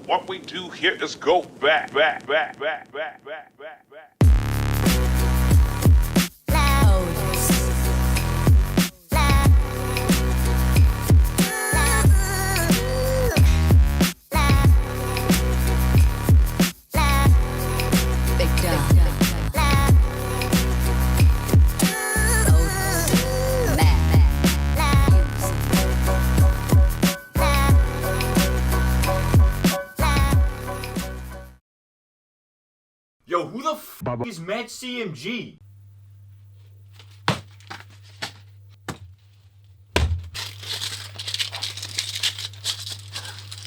What we do here is go back. Yo, who the f*** is MattCMG?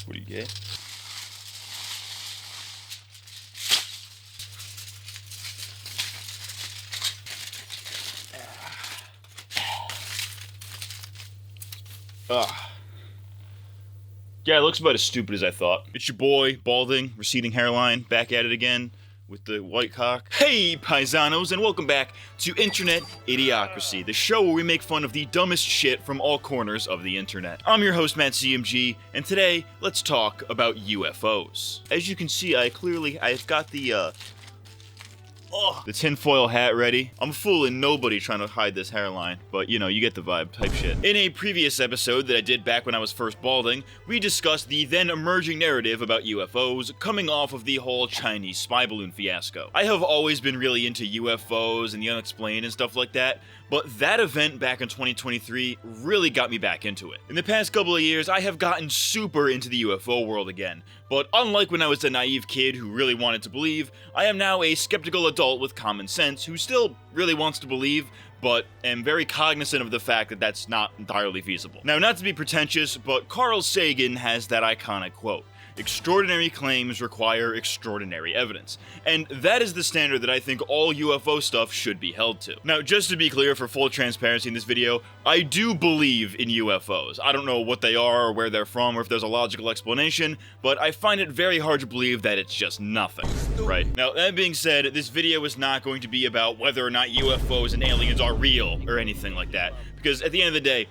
What do you get? Yeah, it looks about as stupid as I thought. It's your boy, balding, receding hairline, back at it again with the white cock. Hey, paisanos, and welcome back to Internet Idiocracy, the show where we make fun of the dumbest shit from all corners of the internet. I'm your host, MattCMG, and today, let's talk about UFOs. As you can see, I've got the tinfoil hat ready. I'm fooling nobody trying to hide this hairline, but you know, you get the vibe type shit. In a previous episode that I did back when I was first balding, we discussed the then emerging narrative about UFOs coming off of the whole Chinese spy balloon fiasco. I have always been really into UFOs and the unexplained and stuff like that, but that event back in 2023 really got me back into it. In the past couple of years, I have gotten super into the UFO world again, but unlike when I was a naive kid who really wanted to believe, I am now a skeptical adult with common sense who still really wants to believe, but am very cognizant of the fact that that's not entirely feasible. Now, not to be pretentious, but Carl Sagan has that iconic quote: "Extraordinary claims require extraordinary evidence." And that is the standard that I think all UFO stuff should be held to. Now, just to be clear, for full transparency in this video, I do believe in UFOs. I don't know what they are or where they're from or if there's a logical explanation, but I find it very hard to believe that it's just nothing, right? Now, that being said, this video is not going to be about whether or not UFOs and aliens are real or anything like that, because at the end of the day,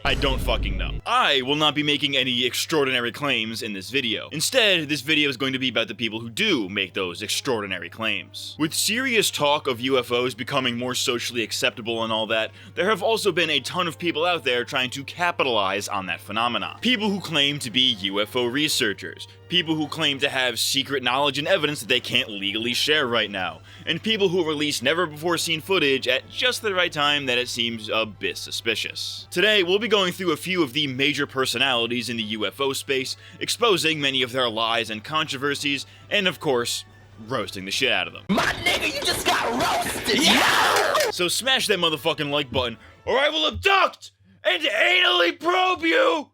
I don't fucking know. I will not be making any extraordinary claims in this video. Instead, this video is going to be about the people who do make those extraordinary claims. With serious talk of UFOs becoming more socially acceptable and all that, there have also been a ton of people out there trying to capitalize on that phenomenon. People who claim to be UFO researchers, people who claim to have secret knowledge and evidence that they can't legally share right now, and people who release never-before-seen footage at just the right time that it seems a bit suspicious. Today, we'll be going through a few of the major personalities in the UFO space, exposing many of their lies and controversies, and of course, roasting the shit out of them. My nigga, you just got roasted, yeah! So smash that motherfucking like button, or I will abduct and anally probe you!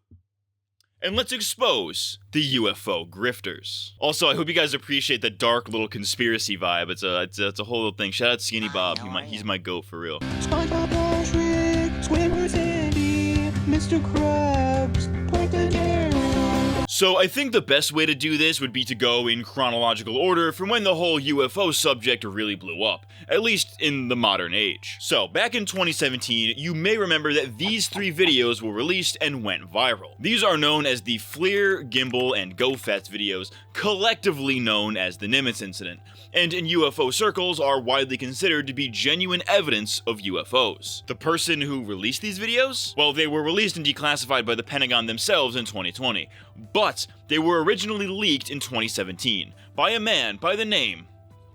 And let's expose the UFO Grifters. Also, I hope you guys appreciate the dark little conspiracy vibe. It's a whole little thing. Shout out Skinny Bob. He's my goat for real. SpongeBob, Patrick, Squidward, Sandy, Mr. Krabs, Plankton, Aaron. So I think the best way to do this would be to go in chronological order from when the whole UFO subject really blew up, at least in the modern age. So back in 2017, you may remember that these three videos were released and went viral. These are known as the FLIR, Gimbal, and GoFats videos, collectively known as the Nimitz incident, and in UFO circles are widely considered to be genuine evidence of UFOs. The person who released these videos? Well, they were released and declassified by the Pentagon themselves in 2020, but they were originally leaked in 2017 by a man by the name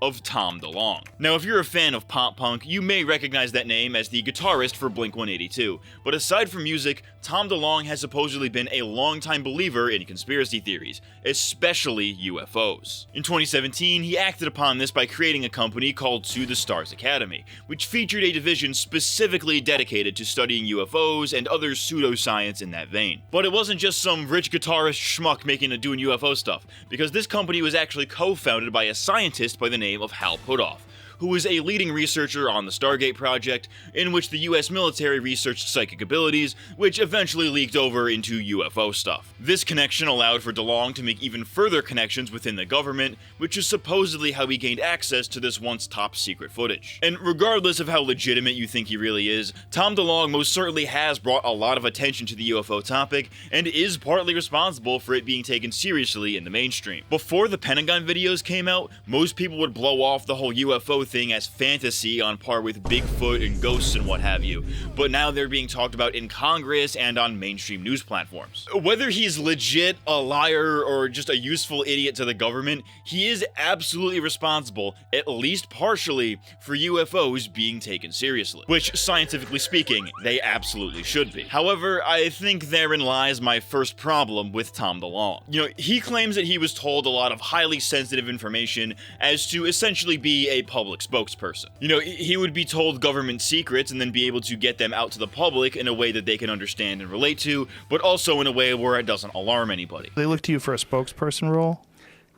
of Tom DeLonge. Now, if you're a fan of pop punk, you may recognize that name as the guitarist for Blink-182, but aside from music, Tom DeLonge has supposedly been a longtime believer in conspiracy theories, especially UFOs. In 2017, he acted upon this by creating a company called To the Stars Academy, which featured a division specifically dedicated to studying UFOs and other pseudoscience in that vein. But it wasn't just some rich guitarist schmuck doing UFO stuff, because this company was actually co-founded by a scientist by the name of Hal Puthoff, who was a leading researcher on the Stargate project, in which the US military researched psychic abilities, which eventually leaked over into UFO stuff. This connection allowed for DeLonge to make even further connections within the government, which is supposedly how he gained access to this once top secret footage. And regardless of how legitimate you think he really is, Tom DeLonge most certainly has brought a lot of attention to the UFO topic, and is partly responsible for it being taken seriously in the mainstream. Before the Pentagon videos came out, most people would blow off the whole UFO thing as fantasy on par with Bigfoot and ghosts and what have you, but now they're being talked about in Congress and on mainstream news platforms. Whether he's legit, a liar, or just a useful idiot to the government, he is absolutely responsible, at least partially, for UFOs being taken seriously. Which, scientifically speaking, they absolutely should be. However, I think therein lies my first problem with Tom DeLonge. You know, he claims that he was told a lot of highly sensitive information as to essentially be a public spokesperson. You know, he would be told government secrets and then be able to get them out to the public in a way that they can understand and relate to, but also in a way where it doesn't alarm anybody. They look to you for a spokesperson role?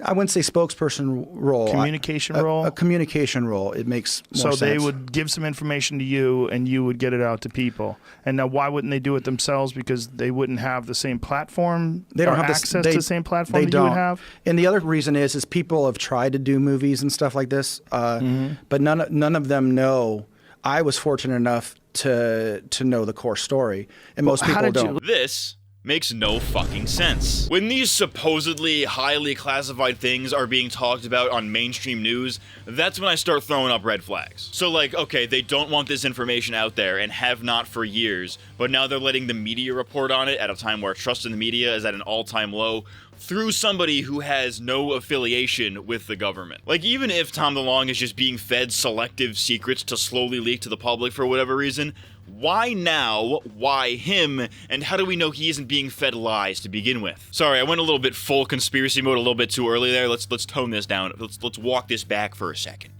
I wouldn't say spokesperson role. Communication role? A communication role. It makes more sense. So they would give some information to you and you would get it out to people. And now why wouldn't they do it themselves? Because they wouldn't have the same platform? They don't have access to the same platform that you would have? And the other reason is people have tried to do movies and stuff like this, but none of them know. I was fortunate enough to know the core story, and most people don't. This makes no fucking sense. When these supposedly highly classified things are being talked about on mainstream news, that's when I start throwing up red flags. So like, okay, they don't want this information out there and have not for years, but now they're letting the media report on it at a time where trust in the media is at an all-time low, through somebody who has no affiliation with the government. Like, even if Tom DeLonge is just being fed selective secrets to slowly leak to the public for whatever reason, why now? Why him? And how do we know he isn't being fed lies to begin with? Sorry, I went a little bit full conspiracy mode a little bit too early there. Let's tone this down. Let's walk this back for a second.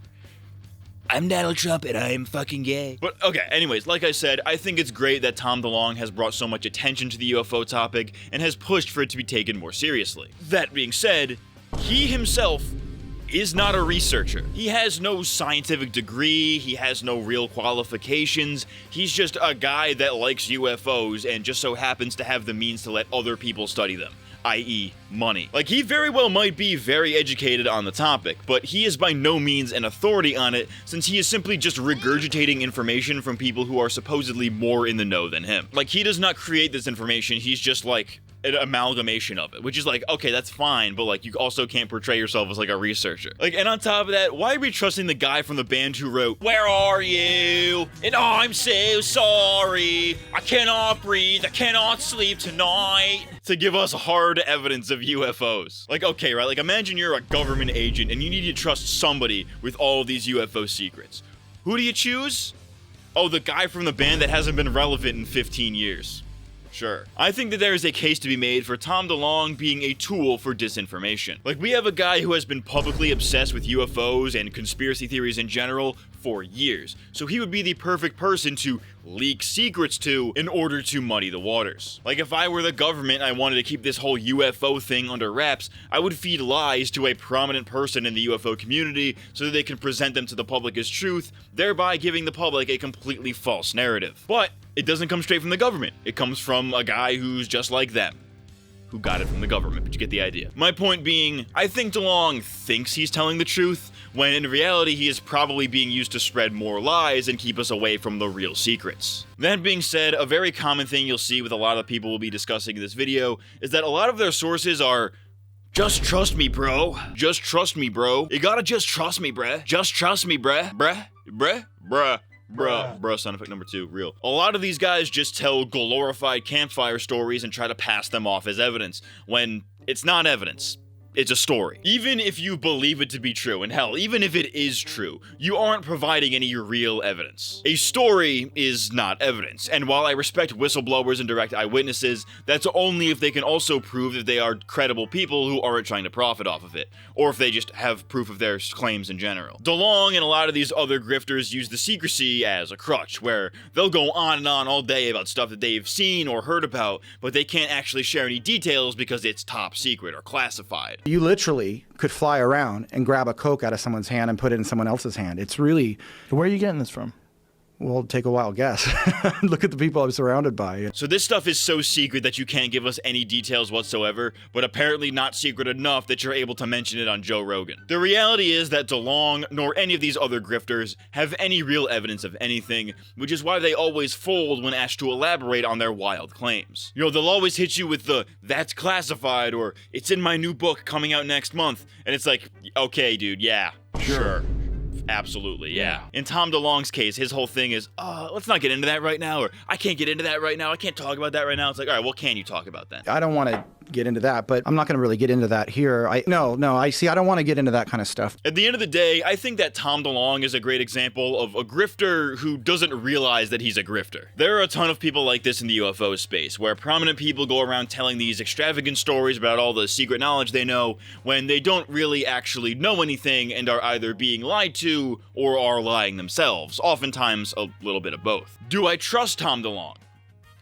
I'm Donald Trump and I'm fucking gay. But okay, anyways, like I said, I think it's great that Tom DeLonge has brought so much attention to the UFO topic and has pushed for it to be taken more seriously. That being said, he himself is not a researcher. He has no scientific degree, he has no real qualifications, he's just a guy that likes UFOs and just so happens to have the means to let other people study them, i.e. money. Like, he very well might be very educated on the topic, but he is by no means an authority on it, since he is simply just regurgitating information from people who are supposedly more in the know than him. Like, he does not create this information, he's just like an amalgamation of it, which is like, okay, that's fine, but like, you also can't portray yourself as like a researcher. Like, and on top of that, why are we trusting the guy from the band who wrote, "Where are you? And I'm so sorry. I cannot breathe. I cannot sleep tonight," to give us hard evidence of UFOs. Like, okay, right? Like, imagine you're a government agent and you need to trust somebody with all of these UFO secrets. Who do you choose? Oh, the guy from the band that hasn't been relevant in 15 years. Sure. I think that there is a case to be made for Tom DeLonge being a tool for disinformation. Like, we have a guy who has been publicly obsessed with UFOs and conspiracy theories in general for years, so he would be the perfect person to leak secrets to in order to muddy the waters. Like, if I were the government and I wanted to keep this whole UFO thing under wraps, I would feed lies to a prominent person in the UFO community so that they can present them to the public as truth, thereby giving the public a completely false narrative. But it doesn't come straight from the government. It comes from a guy who's just like them, who got it from the government, but you get the idea. My point being, I think DeLonge thinks he's telling the truth, when in reality he is probably being used to spread more lies and keep us away from the real secrets. That being said, a very common thing you'll see with a lot of people we'll be discussing in this video is that a lot of their sources are, "Just trust me, bro. Just trust me, bro. You gotta just trust me, bruh. Just trust me, bruh. Bruh, sound effect number 2, real. A lot of these guys just tell glorified campfire stories and try to pass them off as evidence, when it's not evidence. It's a story. Even if you believe it to be true, and hell, even if it is true, you aren't providing any real evidence. A story is not evidence, and while I respect whistleblowers and direct eyewitnesses, that's only if they can also prove that they are credible people who aren't trying to profit off of it, or if they just have proof of their claims in general. DeLonge and a lot of these other grifters use the secrecy as a crutch, where they'll go on and on all day about stuff that they've seen or heard about, but they can't actually share any details because it's top secret or classified. You literally could fly around and grab a Coke out of someone's hand and put it in someone else's hand. It's really... Where are you getting this from? Well, take a wild guess. Look at the people I'm surrounded by. So this stuff is so secret that you can't give us any details whatsoever, but apparently not secret enough that you're able to mention it on Joe Rogan. The reality is that Delonge, nor any of these other grifters, have any real evidence of anything, which is why they always fold when asked to elaborate on their wild claims. You know, they'll always hit you with the, "that's classified," or "it's in my new book coming out next month," and it's like, okay, dude, yeah, sure. Absolutely, yeah. In Tom DeLonge's case, his whole thing is, let's not get into that right now, or I can't get into that right now, I can't talk about that right now. It's like, all right, what can you talk about then? I don't want to get into that, but I'm not going to really get into that here. I don't want to get into that kind of stuff. At the end of the day, I think that Tom DeLonge is a great example of a grifter who doesn't realize that he's a grifter. There are a ton of people like this in the UFO space, where prominent people go around telling these extravagant stories about all the secret knowledge they know, when they don't really actually know anything and are either being lied to or are lying themselves, oftentimes a little bit of both. Do I trust Tom DeLonge?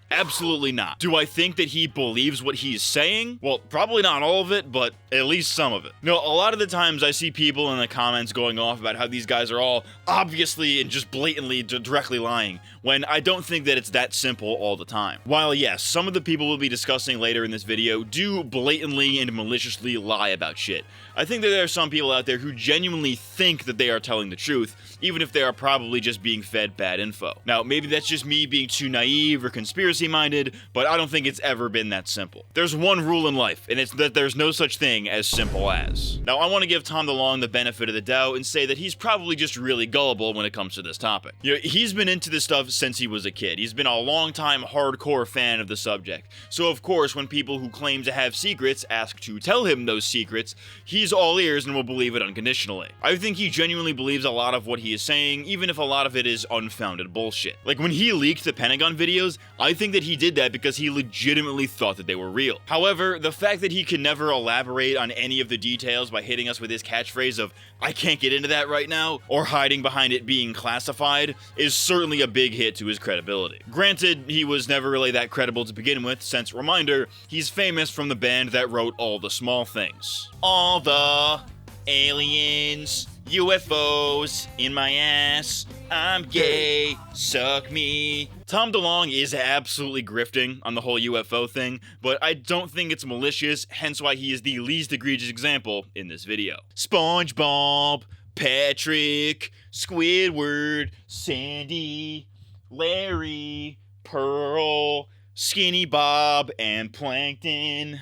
Absolutely not. Do I think that he believes what he's saying? Well, probably not all of it, but at least some of it. No, a lot of the times I see people in the comments going off about how these guys are all obviously and just blatantly directly lying, when I don't think that it's that simple all the time. While yes, some of the people we'll be discussing later in this video do blatantly and maliciously lie about shit, I think that there are some people out there who genuinely think that they are telling the truth, even if they are probably just being fed bad info. Now, maybe that's just me being too naive or conspiracy-minded, but I don't think it's ever been that simple. There's one rule in life, and it's that there's no such thing as simple as. Now, I want to give Tom DeLonge the benefit of the doubt and say that he's probably just really gullible when it comes to this topic. You know, he's been into this stuff since he was a kid. He's been a long-time hardcore fan of the subject. So, of course, when people who claim to have secrets ask to tell him those secrets, he's all ears and will believe it unconditionally. I think he genuinely believes a lot of what he is saying, even if a lot of it is unfounded bullshit. Like when he leaked the Pentagon videos, I think that he did that because he legitimately thought that they were real. However, the fact that he can never elaborate on any of the details by hitting us with his catchphrase of, "I can't get into that right now," or hiding behind it being classified, is certainly a big hit to his credibility. Granted, he was never really that credible to begin with, since, reminder, he's famous from the band that wrote All the Small Things. All the aliens, UFOs in my ass, I'm gay, suck me. Tom DeLonge is absolutely grifting on the whole UFO thing, but I don't think it's malicious, hence why he is the least egregious example in this video. SpongeBob, Patrick, Squidward, Sandy, Larry, Pearl, Skinny Bob, and Plankton.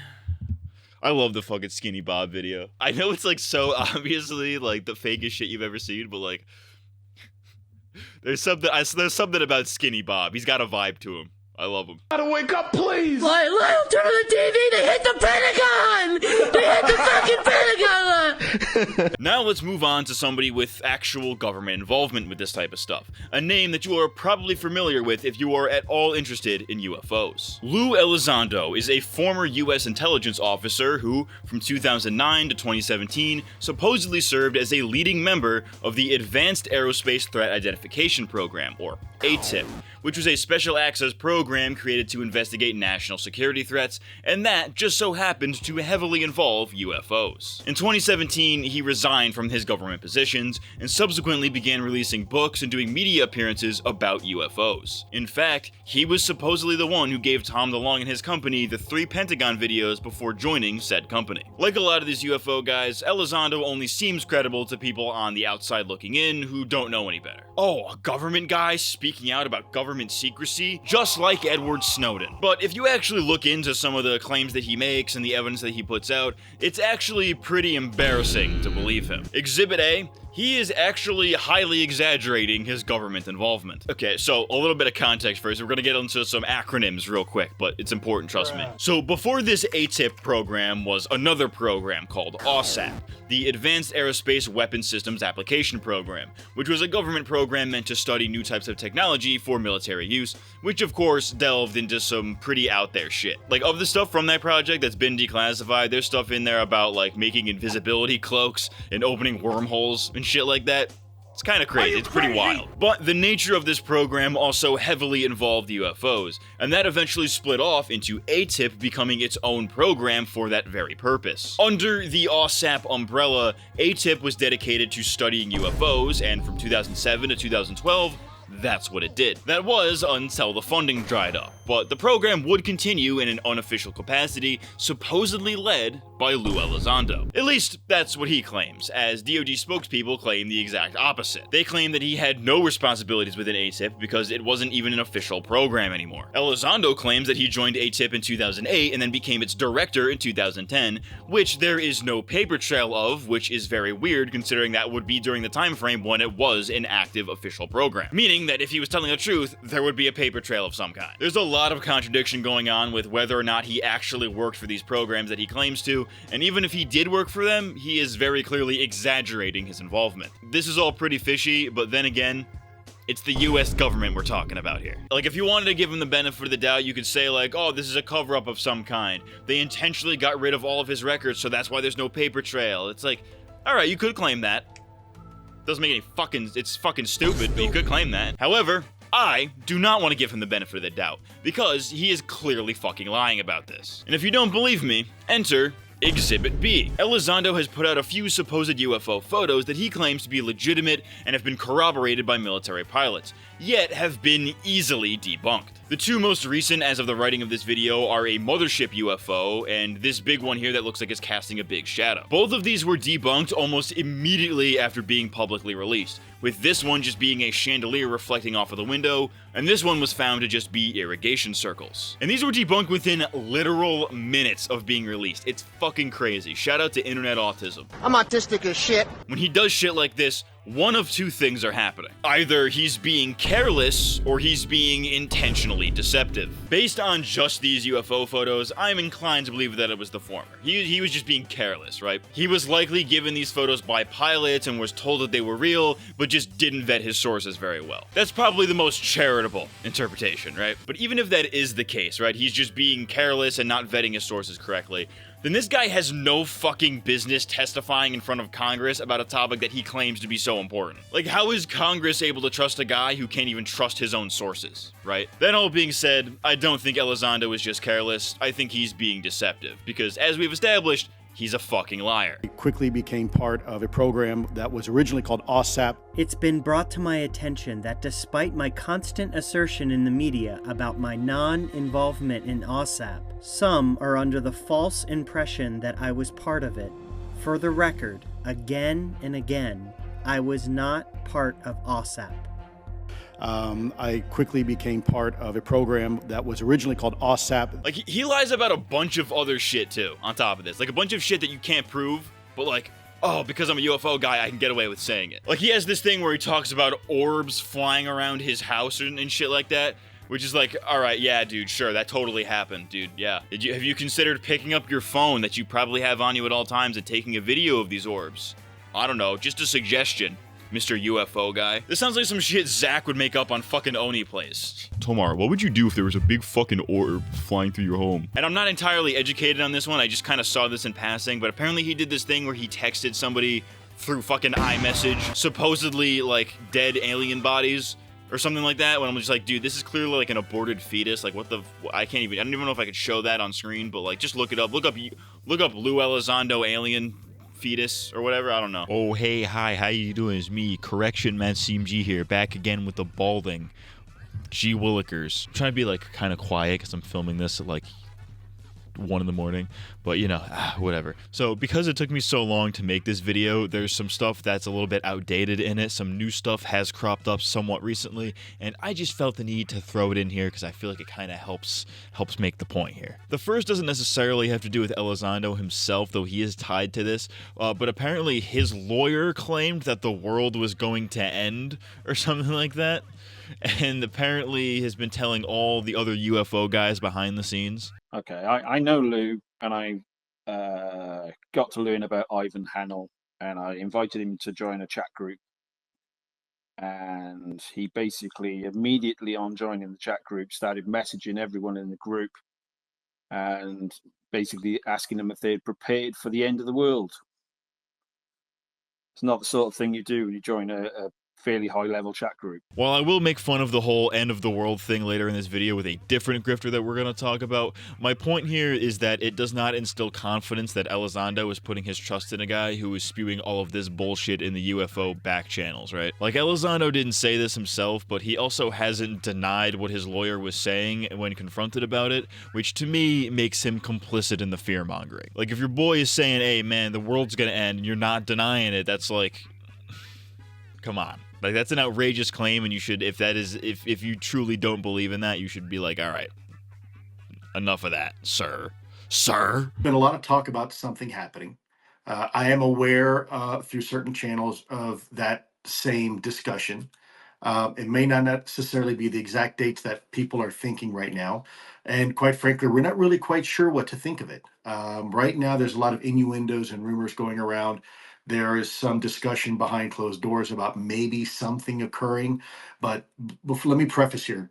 I love the fucking Skinny Bob video. I know it's like so obviously like the fakest shit you've ever seen, but like there's something about Skinny Bob. He's got a vibe to him. I love him. Gotta wake up, please! Like, let turn on the TV, they hit the Pentagon! They hit the fucking Pentagon! Now let's move on to somebody with actual government involvement with this type of stuff. A name that you are probably familiar with if you are at all interested in UFOs. Lue Elizondo is a former US intelligence officer who, from 2009 to 2017, supposedly served as a leading member of the Advanced Aerospace Threat Identification Program, or ATIP, which was a special access program created to investigate national security threats, and that just so happened to heavily involve UFOs. In 2017, he resigned from his government positions, and subsequently began releasing books and doing media appearances about UFOs. In fact, he was supposedly the one who gave Tom DeLonge and his company the 3 Pentagon videos before joining said company. Like a lot of these UFO guys, Elizondo only seems credible to people on the outside looking in who don't know any better. Oh, a government guy speaking out about government secrecy? Just like Edward Snowden. But if you actually look into some of the claims that he makes and the evidence that he puts out, it's actually pretty embarrassing to believe him. Exhibit A, he is actually highly exaggerating his government involvement. Okay, so a little bit of context first. We're gonna get into some acronyms real quick, but it's important, trust me. So before this ATIP program was another program called AWSAP, the Advanced Aerospace Weapons Systems Application Program, which was a government program meant to study new types of technology for military use, which of course delved into some pretty out there shit. Like, of the stuff from that project that's been declassified, there's stuff in there about like making invisibility cloaks and opening wormholes and shit like that. It's kind of crazy, it's pretty wild. But the nature of this program also heavily involved UFOs, and that eventually split off into ATIP becoming its own program for that very purpose. Under the OSAP umbrella, ATIP was dedicated to studying UFOs, and from 2007 to 2012, that's what it did. That was until the funding dried up, but the program would continue in an unofficial capacity, supposedly led by Lue Elizondo. At least, that's what he claims, as DoD spokespeople claim the exact opposite. They claim that he had no responsibilities within ATIP because it wasn't even an official program anymore. Elizondo claims that he joined ATIP in 2008 and then became its director in 2010, which there is no paper trail of, which is very weird considering that would be during the time frame when it was an active official program. Meaning that if he was telling the truth, there would be a paper trail of some kind. There's a lot of contradiction going on with whether or not he actually worked for these programs that he claims to, and even if he did work for them, he is very clearly exaggerating his involvement. This is all pretty fishy, but then again, it's the US government we're talking about here. Like, if you wanted to give him the benefit of the doubt, you could say like, oh, this is a cover-up of some kind. They intentionally got rid of all of his records, so that's why there's no paper trail. It's like, alright, you could claim that. Doesn't make any it's fucking stupid, but you could claim that. However, I do not want to give him the benefit of the doubt, because he is clearly fucking lying about this. And if you don't believe me, enter Exhibit B. Elizondo has put out a few supposed UFO photos that he claims to be legitimate and have been corroborated by military pilots, yet have been easily debunked. The two most recent as of the writing of this video are a mothership UFO and this big one here that looks like it's casting a big shadow. Both of these were debunked almost immediately after being publicly released, with this one just being a chandelier reflecting off of the window, and this one was found to just be irrigation circles. And these were debunked within literal minutes of being released. It's fucking crazy. Shout out to internet autism. I'm autistic as shit. When he does shit like this, one of two things are happening. Either he's being careless, or he's being intentionally deceptive. Based on just these UFO photos, I'm inclined to believe that it was the former. He was just being careless, right? He was likely given these photos by pilots and was told that they were real, but just didn't vet his sources very well. That's probably the most charitable interpretation, right? But even if that is the case, right, he's just being careless and not vetting his sources correctly, then this guy has no fucking business testifying in front of Congress about a topic that he claims to be so important. Like, how is Congress able to trust a guy who can't even trust his own sources, right? That all being said, I don't think Elizondo is just careless. I think he's being deceptive, because as we've established, he's a fucking liar. It quickly became part of a program that was originally called OSAP. It's been brought to my attention that despite my constant assertion in the media about my non-involvement in OSAP, some are under the false impression that I was part of it. For the record, again and again, I was not part of OSAP. I quickly became part of a program that was originally called OSAP. Like, he lies about a bunch of other shit too, on top of this. Like, a bunch of shit that you can't prove, but like, oh, because I'm a UFO guy, I can get away with saying it. Like, he has this thing where he talks about orbs flying around his house and shit like that, which is like, alright, yeah, dude, sure, that totally happened, dude, yeah. Have you considered picking up your phone that you probably have on you at all times and taking a video of these orbs? I don't know, just a suggestion, Mr. UFO guy. This sounds like some shit Zach would make up on fucking Oni Place. Tomar, what would you do if there was a big fucking orb flying through your home? And I'm not entirely educated on this one, I just kind of saw this in passing, but apparently he did this thing where he texted somebody through fucking iMessage, supposedly, like, dead alien bodies, or something like that, when I'm just like, dude, this is clearly like an aborted fetus, like, what the, I don't even know if I could show that on screen, but like, just look it up, look up Lue Elizondo alien fetus or whatever, I don't know. Oh, hey, hi, how you doing? It's me, Correction MattCMG here, back again with the balding. Gee Willikers. I'm trying to be like kind of quiet because I'm filming this at like 1 in the morning, but you know, whatever. So because it took me so long to make this video, there's some stuff that's a little bit outdated in it. Some new stuff has cropped up somewhat recently, and I just felt the need to throw it in here because I feel like it kind of helps make the point here. The first doesn't necessarily have to do with Elizondo himself, though he is tied to this, but apparently his lawyer claimed that the world was going to end or something like that, and apparently has been telling all the other UFO guys behind the scenes. Okay, I know Lou, and I got to learn about Ivan Hanel, and I invited him to join a chat group. And he basically, immediately on joining the chat group, started messaging everyone in the group and basically asking them if they had prepared for the end of the world. It's not the sort of thing you do when you join a fairly high level chat group. While I will make fun of the whole end of the world thing later in this video with a different grifter that we're going to talk about, my point here is that it does not instill confidence that Elizondo is putting his trust in a guy who is spewing all of this bullshit in the UFO back channels, right? Like, Elizondo didn't say this himself, but he also hasn't denied what his lawyer was saying when confronted about it, which to me makes him complicit in the fear-mongering. Like, if your boy is saying, hey man, the world's gonna end, and you're not denying it, that's like, come on. Like, that's an outrageous claim, and you should, if you truly don't believe in that, you should be like, all right, enough of that, sir. Sir? Been a lot of talk about something happening. I am aware through certain channels of that same discussion. It may not necessarily be the exact dates that people are thinking right now. And quite frankly, we're not really quite sure what to think of it. Right now, there's a lot of innuendos and rumors going around. There is some discussion behind closed doors about maybe something occurring. But let me preface here.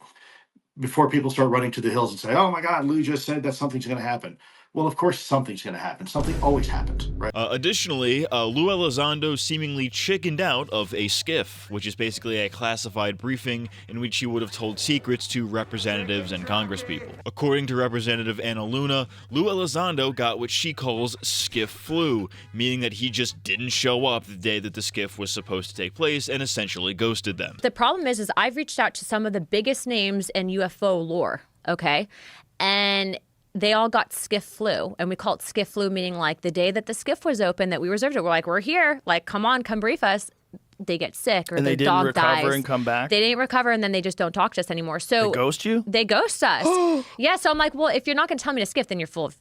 Before people start running to the hills and say, oh my God, Lue just said that something's going to happen. Well, of course, something's going to happen. Something always happens, right? Additionally, Lue Elizondo seemingly chickened out of a skiff, which is basically a classified briefing in which he would have told secrets to representatives and congresspeople. According to Representative Anna Luna, Lue Elizondo got what she calls skiff flu, meaning that he just didn't show up the day that the skiff was supposed to take place and essentially ghosted them. The problem is I've reached out to some of the biggest names in UFO lore, okay? And they all got skiff flu, and we call it skiff flu, meaning like the day that the skiff was open that we reserved it, we're like, we're here, like, come on, come brief us. They get sick or their dog dies. And they didn't recover and come back? They didn't recover, and then they just don't talk to us anymore. So they ghost you? They ghost us. Yeah, so I'm like, well, if you're not going to tell me to skiff, then you're full of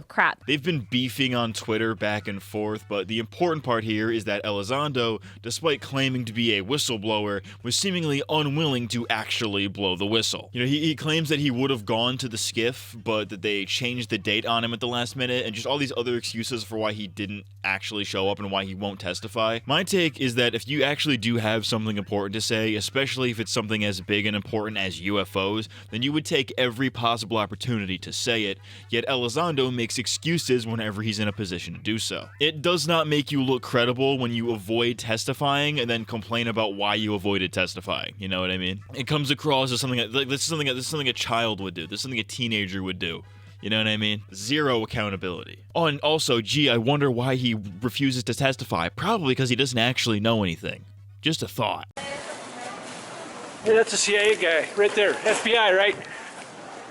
crap. They've been beefing on Twitter back and forth, but the important part here is that Elizondo, despite claiming to be a whistleblower, was seemingly unwilling to actually blow the whistle. You know, he claims that he would have gone to the skiff, but that they changed the date on him at the last minute, and just all these other excuses for why he didn't actually show up and why he won't testify. My take is that if you actually do have something important to say, especially if it's something as big and important as UFOs, then you would take every possible opportunity to say it, yet Elizondo makes excuses whenever he's in a position to do so. It does not make you look credible when you avoid testifying and then complain about why you avoided testifying. You know what I mean? It comes across as something like this is something a child would do. This is something a teenager would do. You know what I mean? Zero accountability. Oh, and also, gee, I wonder why he refuses to testify. Probably because he doesn't actually know anything. Just a thought. Hey, that's a CIA guy right there. FBI, right?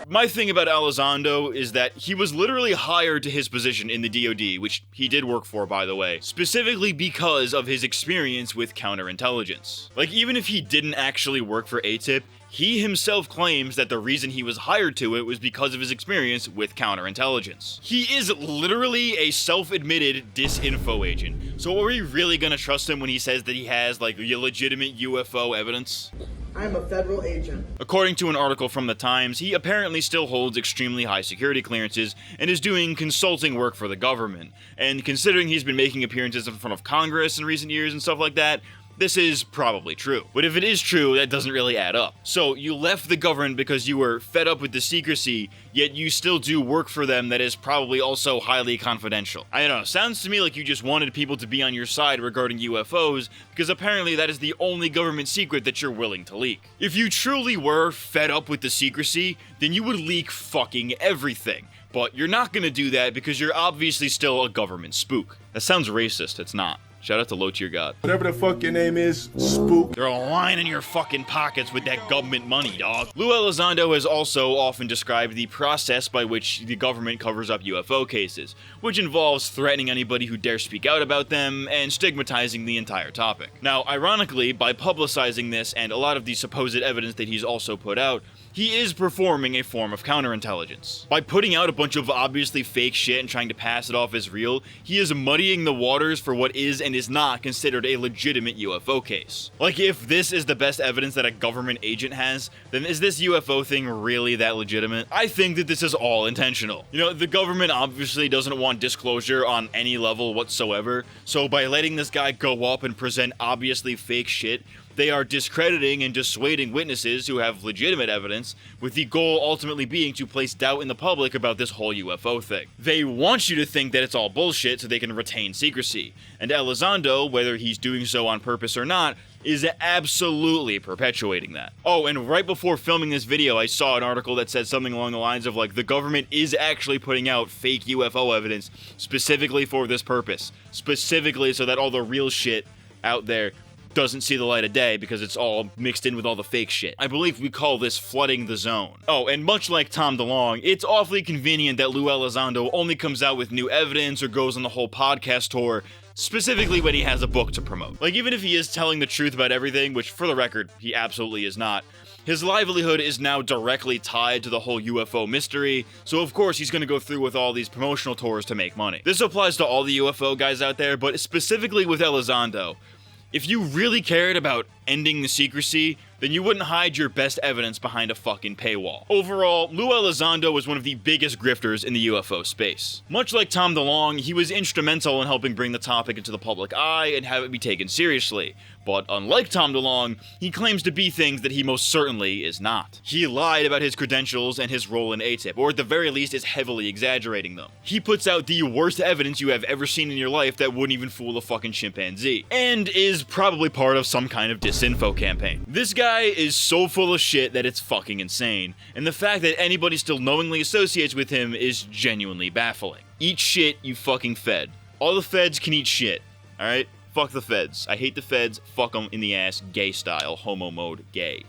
My thing about Elizondo is that he was literally hired to his position in the DoD, which he did work for, by the way, specifically because of his experience with counterintelligence. Like, even if he didn't actually work for ATIP, he himself claims that the reason he was hired to it was because of his experience with counterintelligence. He is literally a self-admitted disinfo agent. So are we really gonna trust him when he says that he has, like, legitimate UFO evidence? I'm a federal agent. According to an article from The Times, he apparently still holds extremely high security clearances and is doing consulting work for the government. And considering he's been making appearances in front of Congress in recent years and stuff like that, this is probably true. But if it is true, that doesn't really add up. So you left the government because you were fed up with the secrecy, yet you still do work for them that is probably also highly confidential. I don't know, sounds to me like you just wanted people to be on your side regarding UFOs, because apparently that is the only government secret that you're willing to leak. If you truly were fed up with the secrecy, then you would leak fucking everything. But you're not gonna do that because you're obviously still a government spook. That sounds racist, it's not. Shout out to Low Tier God. Whatever the fuck your name is, spook. They're lining your fucking pockets with that government money, dog. Lue Elizondo has also often described the process by which the government covers up UFO cases, which involves threatening anybody who dares speak out about them and stigmatizing the entire topic. Now, ironically, by publicizing this and a lot of the supposed evidence that he's also put out, he is performing a form of counterintelligence. By putting out a bunch of obviously fake shit and trying to pass it off as real, he is muddying the waters for what is and is not considered a legitimate UFO case. Like, if this is the best evidence that a government agent has, then is this UFO thing really that legitimate? I think that this is all intentional. You know, the government obviously doesn't want disclosure on any level whatsoever, so by letting this guy go up and present obviously fake shit, they are discrediting and dissuading witnesses who have legitimate evidence, with the goal ultimately being to place doubt in the public about this whole UFO thing. They want you to think that it's all bullshit so they can retain secrecy. And Elizondo, whether he's doing so on purpose or not, is absolutely perpetuating that. Oh, and right before filming this video, I saw an article that said something along the lines of like, the government is actually putting out fake UFO evidence specifically for this purpose. Specifically so that all the real shit out there doesn't see the light of day because it's all mixed in with all the fake shit. I believe we call this flooding the zone. Oh, and much like Tom DeLonge, it's awfully convenient that Lue Elizondo only comes out with new evidence or goes on the whole podcast tour specifically when he has a book to promote. Like, even if he is telling the truth about everything, which for the record, he absolutely is not, his livelihood is now directly tied to the whole UFO mystery, so of course he's gonna go through with all these promotional tours to make money. This applies to all the UFO guys out there, but specifically with Elizondo. If you really cared about ending the secrecy, then you wouldn't hide your best evidence behind a fucking paywall. Overall, Lue Elizondo was one of the biggest grifters in the UFO space. Much like Tom DeLonge, he was instrumental in helping bring the topic into the public eye and have it be taken seriously. But unlike Tom DeLonge, he claims to be things that he most certainly is not. He lied about his credentials and his role in ATIP, or at the very least is heavily exaggerating them. He puts out the worst evidence you have ever seen in your life that wouldn't even fool a fucking chimpanzee, and is probably part of some kind of disinfo campaign. This guy is so full of shit that it's fucking insane, and the fact that anybody still knowingly associates with him is genuinely baffling. Eat shit, you fucking fed. All the feds can eat shit, alright? Fuck the feds. I hate the feds. Fuck them in the ass. Gay style. Homo mode. Gay.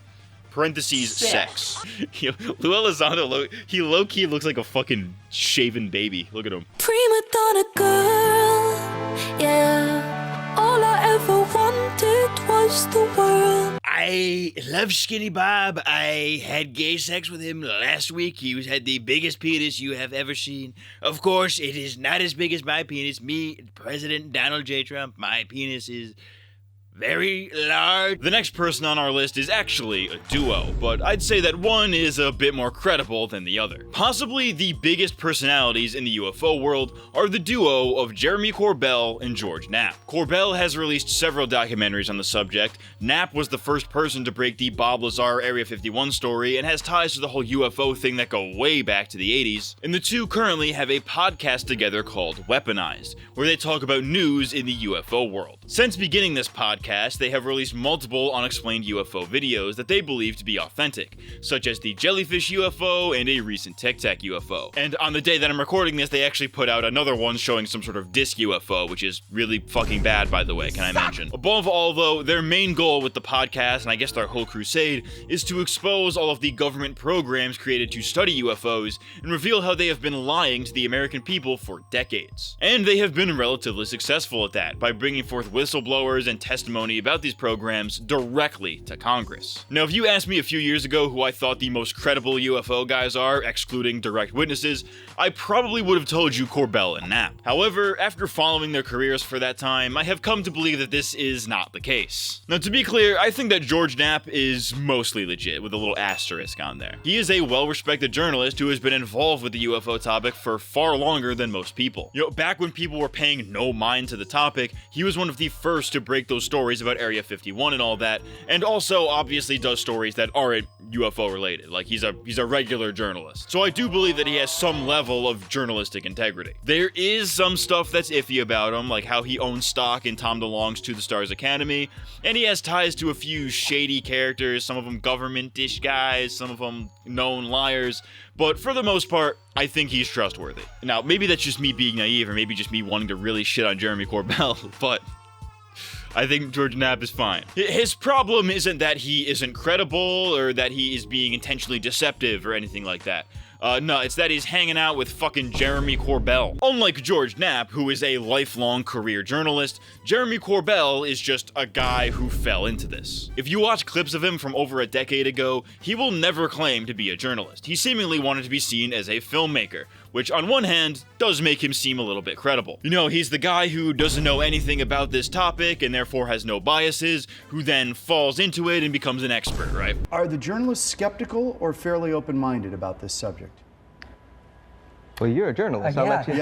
Parentheses. Sex. Lue Elizondo, he low-key looks like a fucking shaven baby. Look at him. Prima donna girl, yeah. All I ever wanted was the world. I love Skinny Bob. I had gay sex with him last week. He had the biggest penis you have ever seen. Of course, it is not as big as my penis. Me, President Donald J. Trump, my penis is very large. The next person on our list is actually a duo, but I'd say that one is a bit more credible than the other. Possibly the biggest personalities in the UFO world are the duo of Jeremy Corbell and George Knapp. Corbell has released several documentaries on the subject. Knapp was the first person to break the Bob Lazar Area 51 story and has ties to the whole UFO thing that go way back to the 80s. And the two currently have a podcast together called Weaponized, where they talk about news in the UFO world. Since beginning this podcast, they have released multiple unexplained UFO videos that they believe to be authentic, such as the jellyfish UFO and a recent Tic Tac UFO. And on the day that I'm recording this, they actually put out another one showing some sort of disc UFO, which is really fucking bad, by the way, can I mention. Above all, though, their main goal with the podcast, and I guess their whole crusade, is to expose all of the government programs created to study UFOs and reveal how they have been lying to the American people for decades. And they have been relatively successful at that, by bringing forth whistleblowers and testimony about these programs directly to Congress. Now, if you asked me a few years ago who I thought the most credible UFO guys are, excluding direct witnesses, I probably would have told you Corbell and Knapp. However, after following their careers for that time, I have come to believe that this is not the case. Now, to be clear, I think that George Knapp is mostly legit, with a little asterisk on there. He is a well-respected journalist who has been involved with the UFO topic for far longer than most people. You know, back when people were paying no mind to the topic, he was one of the first to break those stories about Area 51 and all that, and also obviously does stories that aren't UFO related. Like, he's a regular journalist. So I do believe that he has some level of journalistic integrity. There is some stuff that's iffy about him, like how he owns stock in Tom DeLonge's To the Stars Academy, and he has ties to a few shady characters, some of them government-ish guys, some of them known liars, but for the most part, I think he's trustworthy. Now, maybe that's just me being naive, or maybe just me wanting to really shit on Jeremy Corbell, but I think George Knapp is fine. His problem isn't that he isn't credible or that he is being intentionally deceptive or anything like that. No, it's that he's hanging out with fucking Jeremy Corbell. Unlike George Knapp, who is a lifelong career journalist, Jeremy Corbell is just a guy who fell into this. If you watch clips of him from over a decade ago, he will never claim to be a journalist. He seemingly wanted to be seen as a filmmaker, which on one hand does make him seem a little bit credible. You know, he's the guy who doesn't know anything about this topic and therefore has no biases, who then falls into it and becomes an expert, right? Are the journalists skeptical or fairly open-minded about this subject? Well, you're a journalist. I'll let you.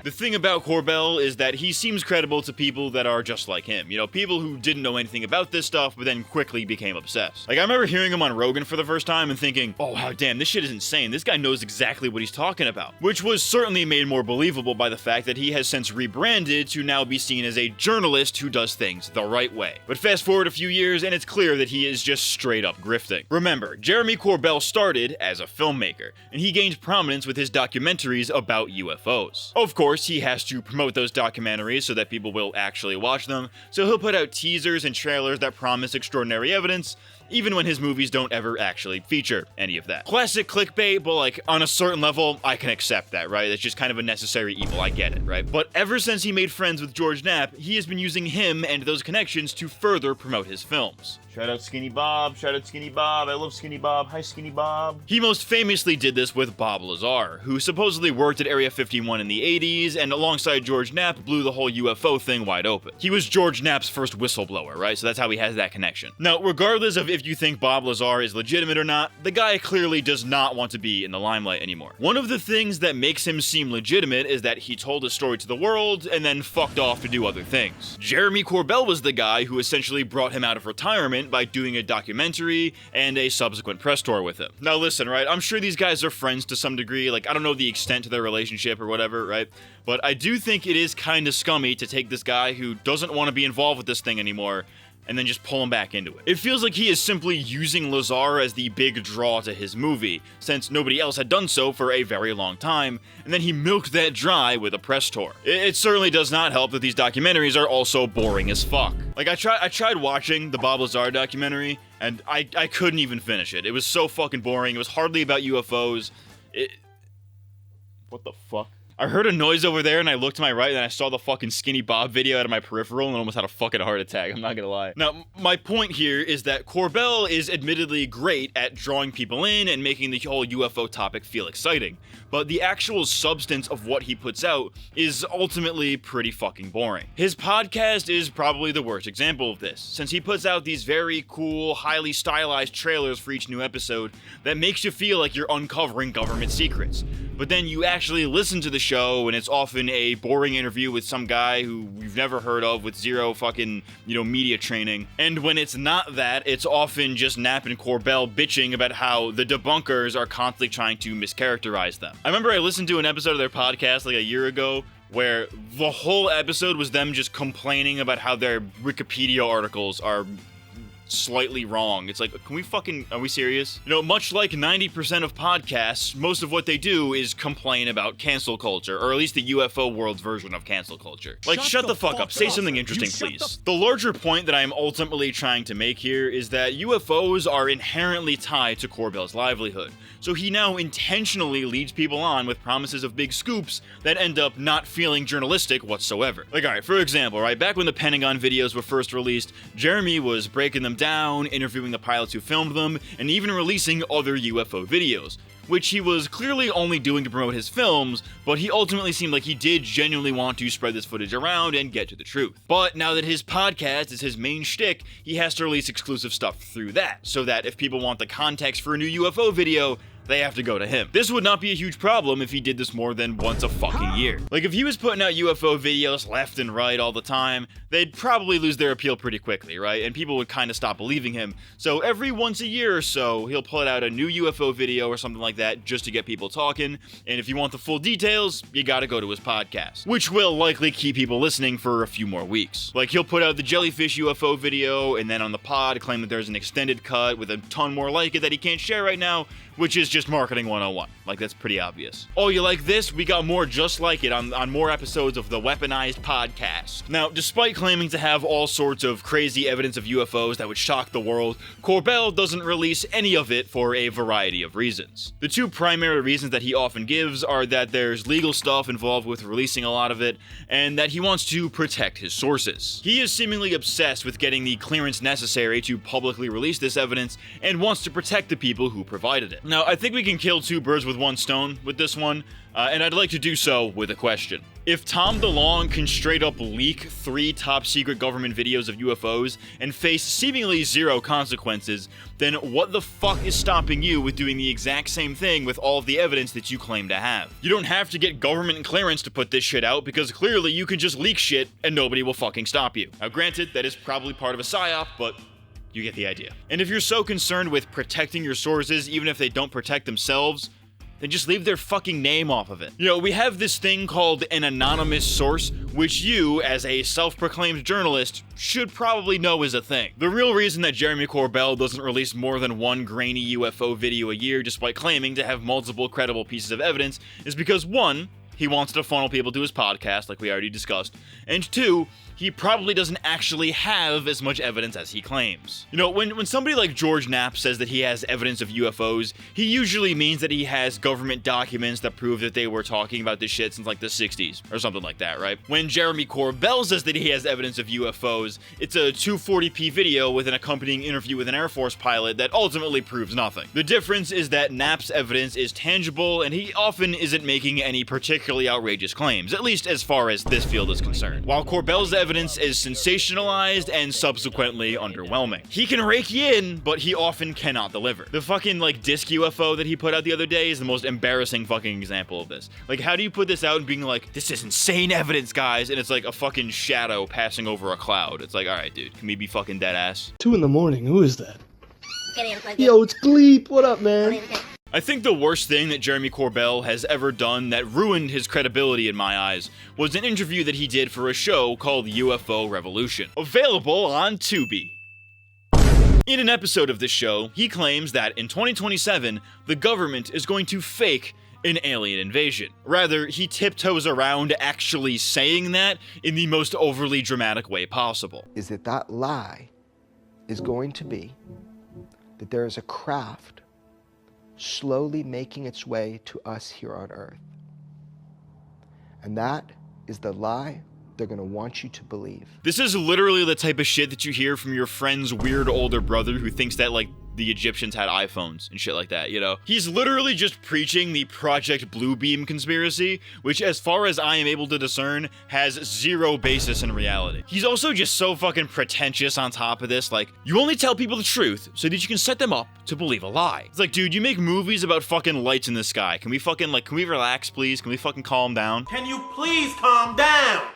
The thing about Corbell is that he seems credible to people that are just like him. You know, people who didn't know anything about this stuff, but then quickly became obsessed. Like, I remember hearing him on Rogan for the first time and thinking, oh, how damn, this shit is insane. This guy knows exactly what he's talking about. Which was certainly made more believable by the fact that he has since rebranded to now be seen as a journalist who does things the right way. But fast forward a few years and it's clear that he is just straight up grifting. Remember, Jeremy Corbell started as a filmmaker, and he gained prominence with his documentaries about UFOs. Of course, he has to promote those documentaries so that people will actually watch them, so he'll put out teasers and trailers that promise extraordinary evidence, even when his movies don't ever actually feature any of that. Classic clickbait, but like, on a certain level, I can accept that, right? It's just kind of a necessary evil, I get it, right? But ever since he made friends with George Knapp, he has been using him and those connections to further promote his films. Shout out Skinny Bob, shout out Skinny Bob, I love Skinny Bob, hi Skinny Bob. He most famously did this with Bob Lazar, who supposedly worked at Area 51 in the 80s, and alongside George Knapp blew the whole UFO thing wide open. He was George Knapp's first whistleblower, right? So that's how he has that connection. Now, regardless of if you think Bob Lazar is legitimate or not, the guy clearly does not want to be in the limelight anymore. One of the things that makes him seem legitimate is that he told his story to the world and then fucked off to do other things. Jeremy Corbell was the guy who essentially brought him out of retirement by doing a documentary and a subsequent press tour with him. Now listen, right, I'm sure these guys are friends to some degree, like I don't know the extent to their relationship or whatever, right? But I do think it is kind of scummy to take this guy who doesn't want to be involved with this thing anymore and then just pull him back into it. It feels like he is simply using Lazar as the big draw to his movie, since nobody else had done so for a very long time, and then he milked that dry with a press tour. It certainly does not help that these documentaries are also boring as fuck. Like, I tried watching the Bob Lazar documentary, and I couldn't even finish it. It was so fucking boring. It was hardly about UFOs. What the fuck? I heard a noise over there and I looked to my right and I saw the fucking Skinny Bob video out of my peripheral and almost had a fucking heart attack, I'm not gonna lie. Now, my point here is that Corbell is admittedly great at drawing people in and making the whole UFO topic feel exciting, but the actual substance of what he puts out is ultimately pretty fucking boring. His podcast is probably the worst example of this, since he puts out these very cool, highly stylized trailers for each new episode that makes you feel like you're uncovering government secrets. But then you actually listen to the show and it's often a boring interview with some guy who you've never heard of with zero fucking, media training. And when it's not that, it's often just Knapp and Corbell bitching about how the debunkers are constantly trying to mischaracterize them. I remember I listened to an episode of their podcast like a year ago where the whole episode was them just complaining about how their Wikipedia articles are slightly wrong. It's like, are we serious? Much like 90% of podcasts, most of what they do is complain about cancel culture, or at least the UFO world's version of cancel culture. Like, shut the fuck up. Say something interesting, please. The larger point that I am ultimately trying to make here is that UFOs are inherently tied to Corbell's livelihood. So he now intentionally leads people on with promises of big scoops that end up not feeling journalistic whatsoever. Like, alright, for example, right, back when the Pentagon videos were first released, Jeremy was breaking them down, interviewing the pilots who filmed them, and even releasing other UFO videos, which he was clearly only doing to promote his films, but he ultimately seemed like he did genuinely want to spread this footage around and get to the truth. But now that his podcast is his main shtick, he has to release exclusive stuff through that, so that if people want the context for a new UFO video, they have to go to him. This would not be a huge problem if he did this more than once a fucking year. Like, if he was putting out UFO videos left and right all the time, they'd probably lose their appeal pretty quickly, right? And people would kind of stop believing him. So every once a year or so, he'll put out a new UFO video or something like that just to get people talking. And if you want the full details, you gotta go to his podcast, which will likely keep people listening for a few more weeks. Like, he'll put out the jellyfish UFO video and then on the pod claim that there's an extended cut with a ton more like it that he can't share right now, which is just marketing 101. Like, that's pretty obvious. Oh, you like this? We got more just like it on more episodes of the Weaponized Podcast. Now, despite claiming to have all sorts of crazy evidence of UFOs that would shock the world, Corbell doesn't release any of it for a variety of reasons. The two primary reasons that he often gives are that there's legal stuff involved with releasing a lot of it, and that he wants to protect his sources. He is seemingly obsessed with getting the clearance necessary to publicly release this evidence, and wants to protect the people who provided it. Now, I think think we can kill two birds with one stone with this one, and I'd like to do so with a question. If Tom DeLonge can straight up leak 3 top secret government videos of UFOs and face seemingly zero consequences, then what the fuck is stopping you with doing the exact same thing with all of the evidence that you claim to have? You don't have to get government clearance to put this shit out, because clearly you can just leak shit and nobody will fucking stop you. Now granted, that is probably part of a psyop, but you get the idea. And if you're so concerned with protecting your sources, even if they don't protect themselves, then just leave their fucking name off of it. You know, we have this thing called an anonymous source, which you, as a self-proclaimed journalist, should probably know is a thing. The real reason that Jeremy Corbell doesn't release more than one grainy UFO video a year despite claiming to have multiple credible pieces of evidence is because 1, he wants to funnel people to his podcast, like we already discussed, and 2, he probably doesn't actually have as much evidence as he claims. You know, when somebody like George Knapp says that he has evidence of UFOs, he usually means that he has government documents that prove that they were talking about this shit since like the 60s, or something like that, right? When Jeremy Corbell says that he has evidence of UFOs, it's a 240p video with an accompanying interview with an Air Force pilot that ultimately proves nothing. The difference is that Knapp's evidence is tangible, and he often isn't making any particularly outrageous claims, at least as far as this field is concerned. While Corbell's evidence is sensationalized and subsequently underwhelming. He can rake you in, but he often cannot deliver. The fucking like disc UFO that he put out the other day is the most embarrassing fucking example of this. Like, how do you put this out and being like, this is insane evidence, guys, and it's like a fucking shadow passing over a cloud. It's like, alright, dude, can we be fucking dead ass? 2 in the morning, who is that? Yo, it's Gleep, what up, man? I think the worst thing that Jeremy Corbell has ever done that ruined his credibility in my eyes was an interview that he did for a show called UFO Revolution, available on Tubi. In an episode of this show, he claims that in 2027, the government is going to fake an alien invasion. Rather, he tiptoes around actually saying that in the most overly dramatic way possible. Is that lie is going to be that there is a craft slowly making its way to us here on Earth. And that is the lie they're going to want you to believe. This is literally the type of shit that you hear from your friend's weird older brother who thinks that, like, the Egyptians had iPhones and shit like that, you know? He's literally just preaching the Project Bluebeam conspiracy, which, as far as I am able to discern, has zero basis in reality. He's also just so fucking pretentious on top of this, like, you only tell people the truth so that you can set them up to believe a lie. It's like, dude, you make movies about fucking lights in the sky. Can we fucking, like, can we relax, please? Can we fucking calm down? Can you please calm down?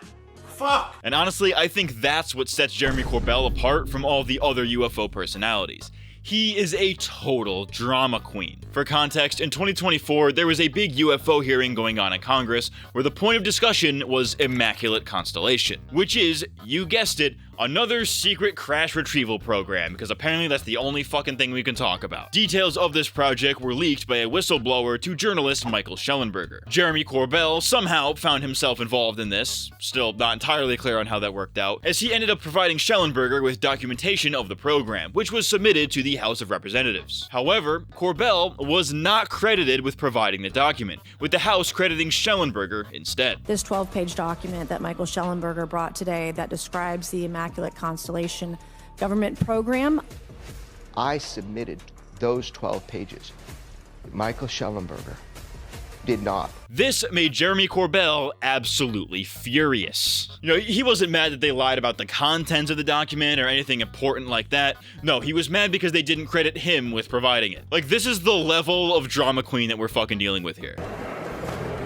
Fuck. And honestly, I think that's what sets Jeremy Corbell apart from all the other UFO personalities. He is a total drama queen. For context, in 2024, there was a big UFO hearing going on in Congress where the point of discussion was Immaculate Constellation, which is, you guessed it, another secret crash retrieval program, because apparently that's the only fucking thing we can talk about. Details of this project were leaked by a whistleblower to journalist Michael Schellenberger. Jeremy Corbell somehow found himself involved in this, still not entirely clear on how that worked out, as he ended up providing Schellenberger with documentation of the program, which was submitted to the House of Representatives. However, Corbell was not credited with providing the document, with the House crediting Schellenberger instead. This 12-page document that Michael Schellenberger brought today that describes the Immaculate Constellation government program. I submitted those 12 pages. Michael Schellenberger did not. This made Jeremy Corbell absolutely furious. You know, he wasn't mad that they lied about the contents of the document or anything important like that. No, he was mad because they didn't credit him with providing it. Like, this is the level of drama queen that we're fucking dealing with here.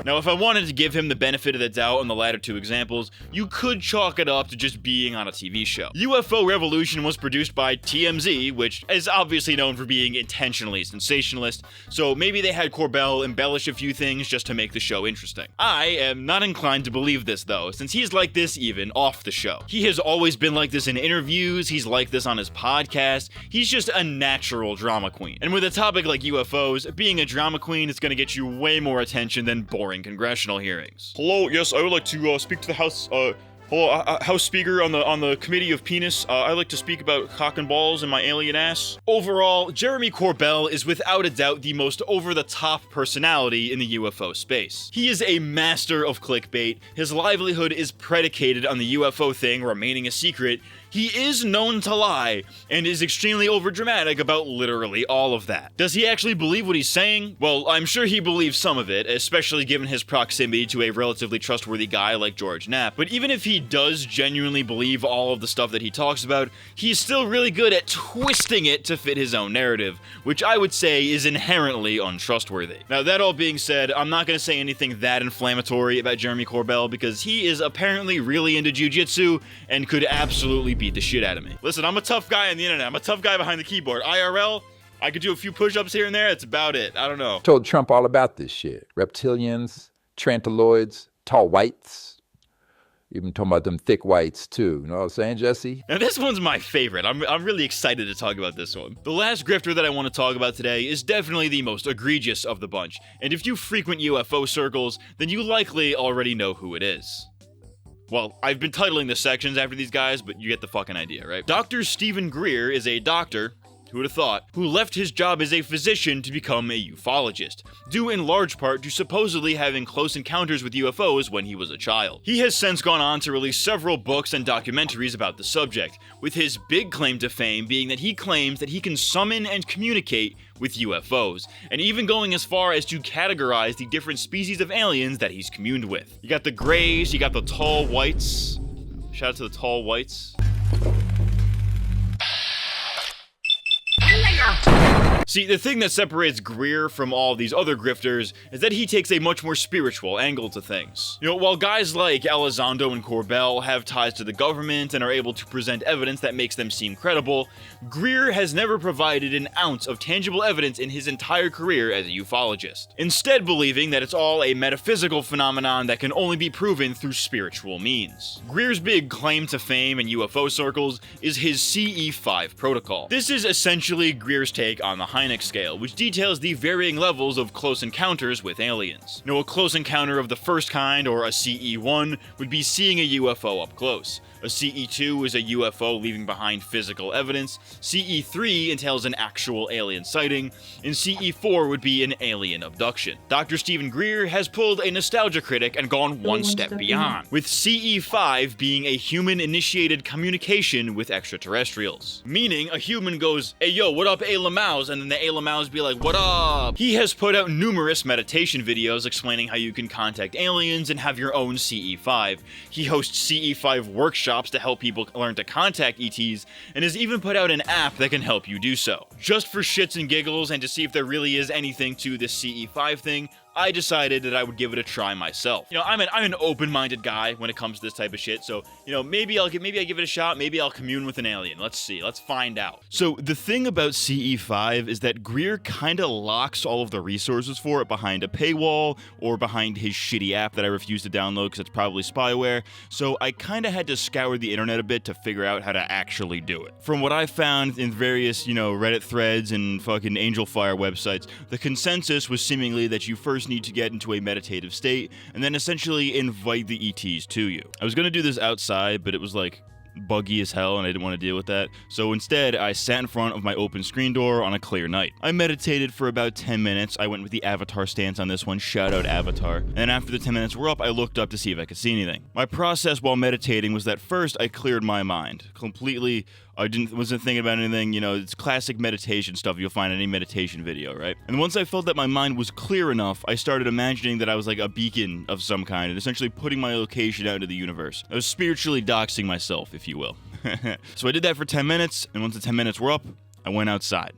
Now, if I wanted to give him the benefit of the doubt on the latter two examples, you could chalk it up to just being on a TV show. UFO Revolution was produced by TMZ, which is obviously known for being intentionally sensationalist, so maybe they had Corbell embellish a few things just to make the show interesting. I am not inclined to believe this, though, since he's like this even off the show. He has always been like this in interviews, he's like this on his podcast, he's just a natural drama queen. And with a topic like UFOs, being a drama queen is gonna get you way more attention than boring congressional hearings. Hello, yes, I would like to speak to the House Hello, House Speaker on the Committee of Penis. I'd like to speak about cock and balls and my alien ass. Overall, Jeremy Corbell is without a doubt the most over-the-top personality in the UFO space. He is a master of clickbait, his livelihood is predicated on the UFO thing remaining a secret, he is known to lie, and is extremely overdramatic about literally all of that. Does he actually believe what he's saying? Well, I'm sure he believes some of it, especially given his proximity to a relatively trustworthy guy like George Knapp. But even if he does genuinely believe all of the stuff that he talks about, he's still really good at twisting it to fit his own narrative, which I would say is inherently untrustworthy. Now, that all being said, I'm not going to say anything that inflammatory about Jeremy Corbell because he is apparently really into jiu-jitsu and could absolutely beat the shit out of me. Listen, I'm a tough guy on the internet. I'm a tough guy behind the keyboard. IRL, I could do a few push-ups here and there. That's about it. I don't know. Told Trump all about this shit. Reptilians, Trantaloids, tall whites. Even talking about them thick whites too. You know what I'm saying, Jesse? Now this one's my favorite. I'm really excited to talk about this one. The last grifter that I want to talk about today is definitely the most egregious of the bunch. And if you frequent UFO circles, then you likely already know who it is. Well, I've been titling the sections after these guys, but you get the fucking idea, right? Dr. Steven Greer is a doctor, who would have thought, who left his job as a physician to become a ufologist, due in large part to supposedly having close encounters with UFOs when he was a child. He has since gone on to release several books and documentaries about the subject, with his big claim to fame being that he claims that he can summon and communicate with UFOs, and even going as far as to categorize the different species of aliens that he's communed with. You got the grays, you got the tall whites. Shout out to the tall whites. See, the thing that separates Greer from all these other grifters is that he takes a much more spiritual angle to things. You know, while guys like Elizondo and Corbell have ties to the government and are able to present evidence that makes them seem credible, Greer has never provided an ounce of tangible evidence in his entire career as a ufologist, instead believing that it's all a metaphysical phenomenon that can only be proven through spiritual means. Greer's big claim to fame in UFO circles is his CE5 protocol. This is essentially Greer's take on the Hynek scale, which details the varying levels of close encounters with aliens. Now, a close encounter of the first kind, or a CE1, would be seeing a UFO up close. A CE2 is a UFO leaving behind physical evidence, CE3 entails an actual alien sighting, and CE4 would be an alien abduction. Dr. Steven Greer has pulled a nostalgia critic and gone one step beyond, with CE5 being a human-initiated communication with extraterrestrials. Meaning, a human goes, "Hey yo, what up, A-Lamaus?" and then the A-Lamaus be like, "What up?" He has put out numerous meditation videos explaining how you can contact aliens and have your own CE5. He hosts CE5 workshops to help people learn to contact ETs, and has even put out an app that can help you do so. Just for shits and giggles and to see if there really is anything to this CE5 thing, I decided that I would give it a try myself. You know, I'm an open-minded guy when it comes to this type of shit, so, you know, maybe I give it a shot, maybe I'll commune with an alien. Let's see, let's find out. So, the thing about CE5 is that Greer kinda locks all of the resources for it behind a paywall, or behind his shitty app that I refuse to download because it's probably spyware, so I kinda had to scour the internet a bit to figure out how to actually do it. From what I found in various, you know, Reddit threads and fucking Angel Fire websites, the consensus was seemingly that you first need to get into a meditative state, and then essentially invite the ETs to you. I was gonna do this outside, but it was like buggy as hell and I didn't want to deal with that. So instead, I sat in front of my open screen door on a clear night. I meditated for about 10 minutes. I went with the Avatar stance on this one, shout out Avatar. And then after the 10 minutes were up, I looked up to see if I could see anything. My process while meditating was that first I cleared my mind completely. I wasn't thinking about anything, you know, it's classic meditation stuff you'll find in any meditation video, right? And once I felt that my mind was clear enough, I started imagining that I was like a beacon of some kind and essentially putting my location out into the universe. I was spiritually doxing myself, if you will. So I did that for 10 minutes, and once the 10 minutes were up, I went outside.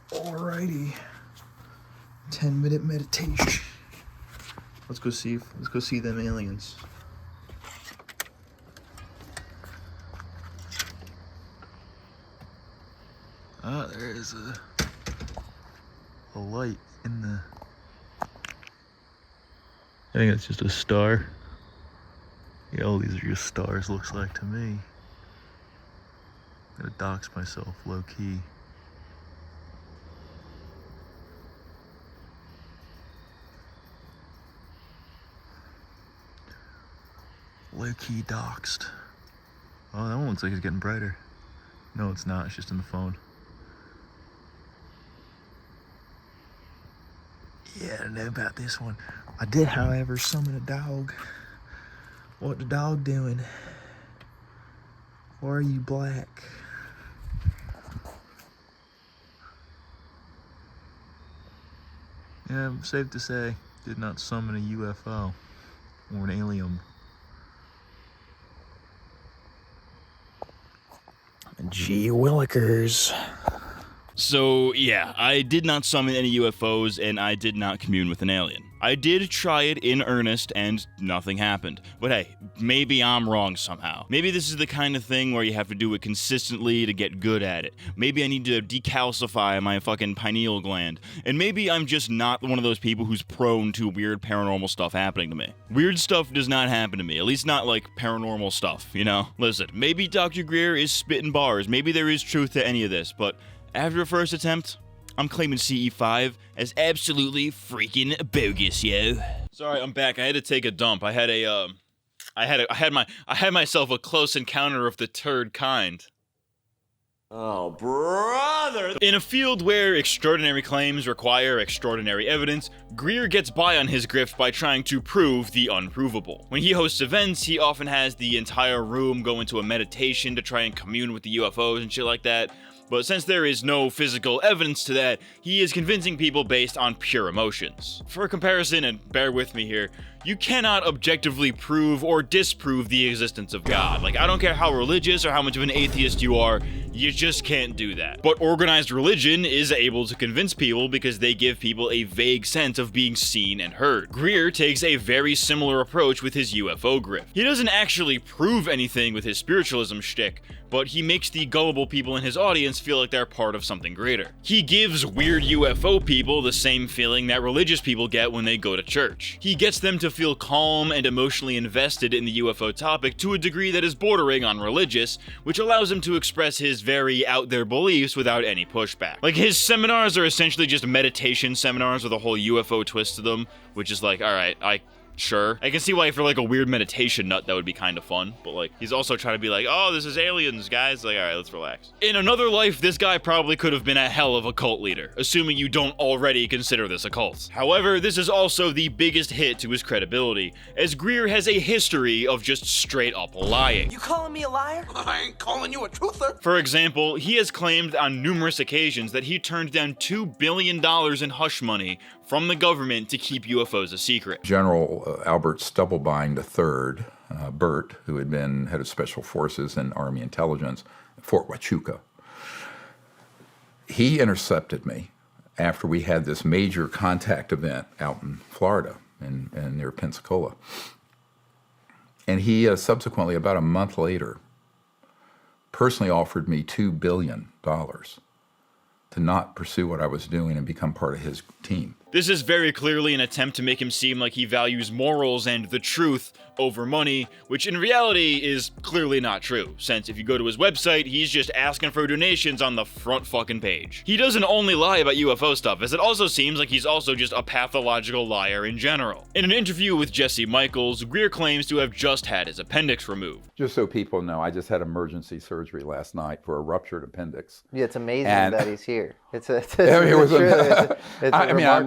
Alrighty. 10-minute meditation. Let's go see them aliens. Ah, there is a light in the... I think it's just a star. Yeah, all these are just stars, looks like to me. I'm gonna dox myself, low key. Low-key doxed. Oh, that one looks like it's getting brighter. No, it's not. It's just in the phone. Yeah, I don't know about this one. I did, however, summon a dog. What the dog doing? Why are you black? Yeah, safe to say, did not summon a UFO or an alien. Gee willikers. So, yeah, I did not summon any UFOs, and I did not commune with an alien. I did try it in earnest, and nothing happened. But hey, maybe I'm wrong somehow. Maybe this is the kind of thing where you have to do it consistently to get good at it. Maybe I need to decalcify my fucking pineal gland. And maybe I'm just not one of those people who's prone to weird paranormal stuff happening to me. Weird stuff does not happen to me, at least not like paranormal stuff, you know? Listen, maybe Dr. Greer is spitting bars, maybe there is truth to any of this, but after a first attempt, I'm claiming CE5 as absolutely freaking bogus, yo. Sorry, I'm back. I had to take a dump. I had myself a close encounter of the third kind. Oh, brother! In a field where extraordinary claims require extraordinary evidence, Greer gets by on his grift by trying to prove the unprovable. When he hosts events, he often has the entire room go into a meditation to try and commune with the UFOs and shit like that. But since there is no physical evidence to that, he is convincing people based on pure emotions. For comparison, and bear with me here, you cannot objectively prove or disprove the existence of God. Like, I don't care how religious or how much of an atheist you are, you just can't do that. But organized religion is able to convince people because they give people a vague sense of being seen and heard. Greer takes a very similar approach with his UFO grift. He doesn't actually prove anything with his spiritualism shtick, but he makes the gullible people in his audience feel like they're part of something greater. He gives weird UFO people the same feeling that religious people get when they go to church. He gets them to feel calm and emotionally invested in the UFO topic to a degree that is bordering on religious, which allows him to express his very out there beliefs without any pushback. Like, his seminars are essentially just meditation seminars with a whole UFO twist to them, which is like, alright, sure. I can see why for like a weird meditation nut that would be kind of fun, but like he's also trying to be like, oh, this is aliens, guys. Like, all right, let's relax. In another life, this guy probably could have been a hell of a cult leader, assuming you don't already consider this a cult. However, this is also the biggest hit to his credibility, as Greer has a history of just straight up lying. You calling me a liar? I ain't calling you a truther. For example, he has claimed on numerous occasions that he turned down $2 billion in hush money from the government to keep UFOs a secret. General Albert Stubblebine III, Bert, who had been head of Special Forces and Army Intelligence at Fort Huachuca, he intercepted me after we had this major contact event out in Florida, and near Pensacola. And he subsequently, about a month later, personally offered me $2 billion to not pursue what I was doing and become part of his team. This is very clearly an attempt to make him seem like he values morals and the truth over money, which in reality is clearly not true, since if you go to his website, he's just asking for donations on the front fucking page. He doesn't only lie about UFO stuff, as it also seems like he's also just a pathological liar in general. In an interview with Jesse Michaels, Greer claims to have just had his appendix removed. Just so people know, I just had emergency surgery last night for a ruptured appendix. Yeah, it's amazing that he's here.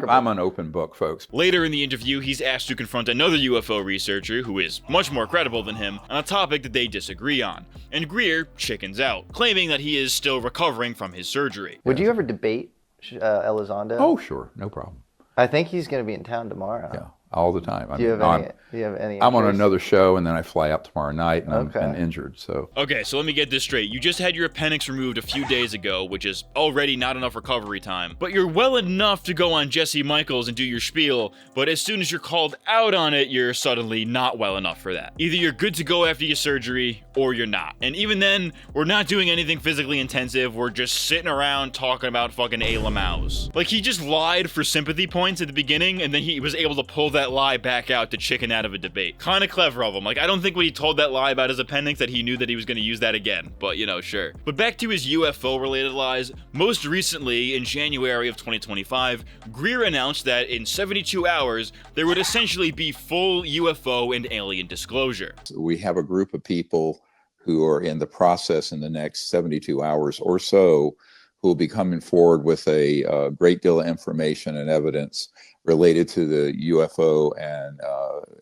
I'm an open book, folks. Later in the interview, he's asked to confront another UFO researcher who is much more credible than him on a topic that they disagree on. And Greer chickens out, claiming that he is still recovering from his surgery. Would you ever debate Elizondo? Oh, sure. No problem. I think he's going to be in town tomorrow. Yeah, all the time. Do you have any I'm on interest? another show, and then I fly out tomorrow night, and I'm injured, so. Okay, so let me get this straight. You just had your appendix removed a few days ago, which is already not enough recovery time, but you're well enough to go on Jesse Michaels and do your spiel, but as soon as you're called out on it, you're suddenly not well enough for that. Either you're good to go after your surgery, or you're not. And even then, we're not doing anything physically intensive, we're just sitting around talking about fucking A-Lamaus. Like, he just lied for sympathy points at the beginning, and then he was able to pull that that lie back out to chicken out of a debate. Kinda clever of him. Like, I don't think when he told that lie about his appendix that he knew that he was gonna use that again, but you know, sure. But back to his UFO-related lies, most recently, in January of 2025, Greer announced that in 72 hours, there would essentially be full UFO and alien disclosure. We have a group of people who are in the process in the next 72 hours or so who will be coming forward with a great deal of information and evidence related to the UFO and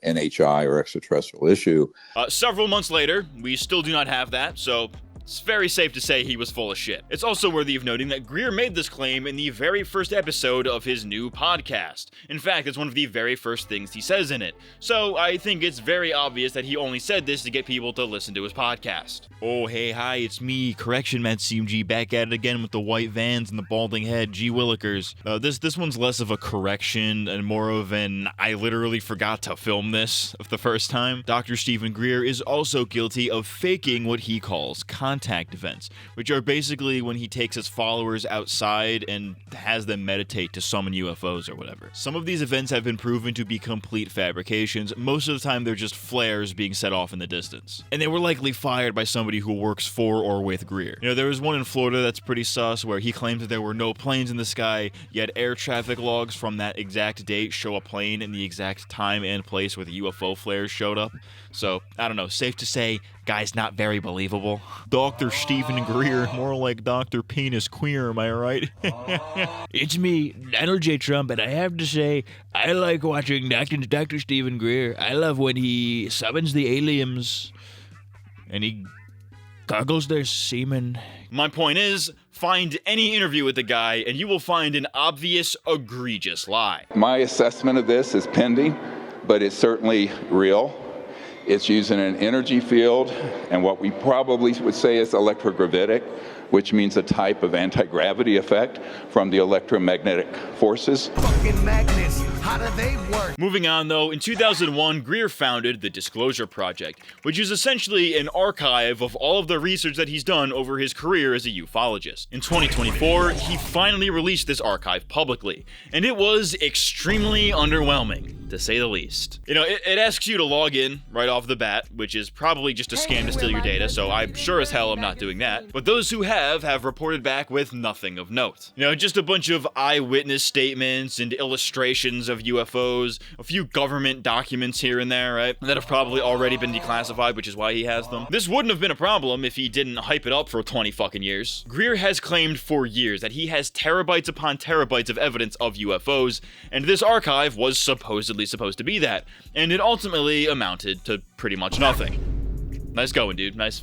NHI or extraterrestrial issue. Several months later, we still do not have that, so it's very safe to say he was full of shit. It's also worthy of noting that Greer made this claim in the very first episode of his new podcast. In fact, it's one of the very first things he says in it. So I think it's very obvious that he only said this to get people to listen to his podcast. Oh, hey, hi, it's me, MattCMG, back at it again with the white vans and the balding head, G. Willikers. This one's less of a correction and more of an I literally forgot to film this of the first time. Dr. Steven Greer is also guilty of faking what he calls contact events, which are basically when he takes his followers outside and has them meditate to summon UFOs or whatever. Some of these events have been proven to be complete fabrications. Most of the time they're just flares being set off in the distance. And they were likely fired by somebody who works for or with Greer. You know, there was one in Florida that's pretty sus where he claimed that there were no planes in the sky, yet air traffic logs from that exact date show a plane in the exact time and place where the UFO flares showed up. So, I don't know, safe to say, guy's not very believable. Dr. Steven Greer, more like Dr. Penis Queer, am I right? It's me, Donald J. Trump, and I have to say, I like watching Dr. Steven Greer. I love when he summons the aliens, and he gargles their semen. My point is, find any interview with the guy, and you will find an obvious, egregious lie. My assessment of this is pending, but it's certainly real. It's using an energy field and what we probably would say is electrogravitic, which means a type of anti-gravity effect from the electromagnetic forces. Fucking magnets, how do they work? Moving on though, in 2001, Greer founded the Disclosure Project, which is essentially an archive of all of the research that he's done over his career as a ufologist. In 2024, he finally released this archive publicly, and it was extremely underwhelming, to say the least. You know, it asks you to log in right off the bat, which is probably just a scam to steal your data, so I'm sure as hell I'm not doing that. But those who have reported back with nothing of note. You know, just a bunch of eyewitness statements and illustrations of UFOs, a few government documents here and there, right, that have probably already been declassified, which is why he has them. This wouldn't have been a problem if he didn't hype it up for 20 fucking years. Greer has claimed for years that he has terabytes upon terabytes of evidence of UFOs, and this archive was supposedly supposed to be that, and it ultimately amounted to pretty much nothing. Nice going, dude. Nice.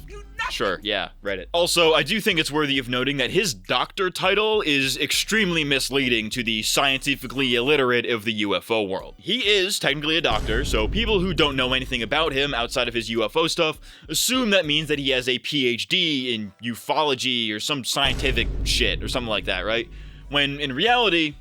Sure, yeah, read it. Also, I do think it's worthy of noting that his doctor title is extremely misleading to the scientifically illiterate of the UFO world. He is technically a doctor, so people who don't know anything about him outside of his UFO stuff assume that means that he has a PhD in ufology or some scientific shit or something like that, right? When in reality,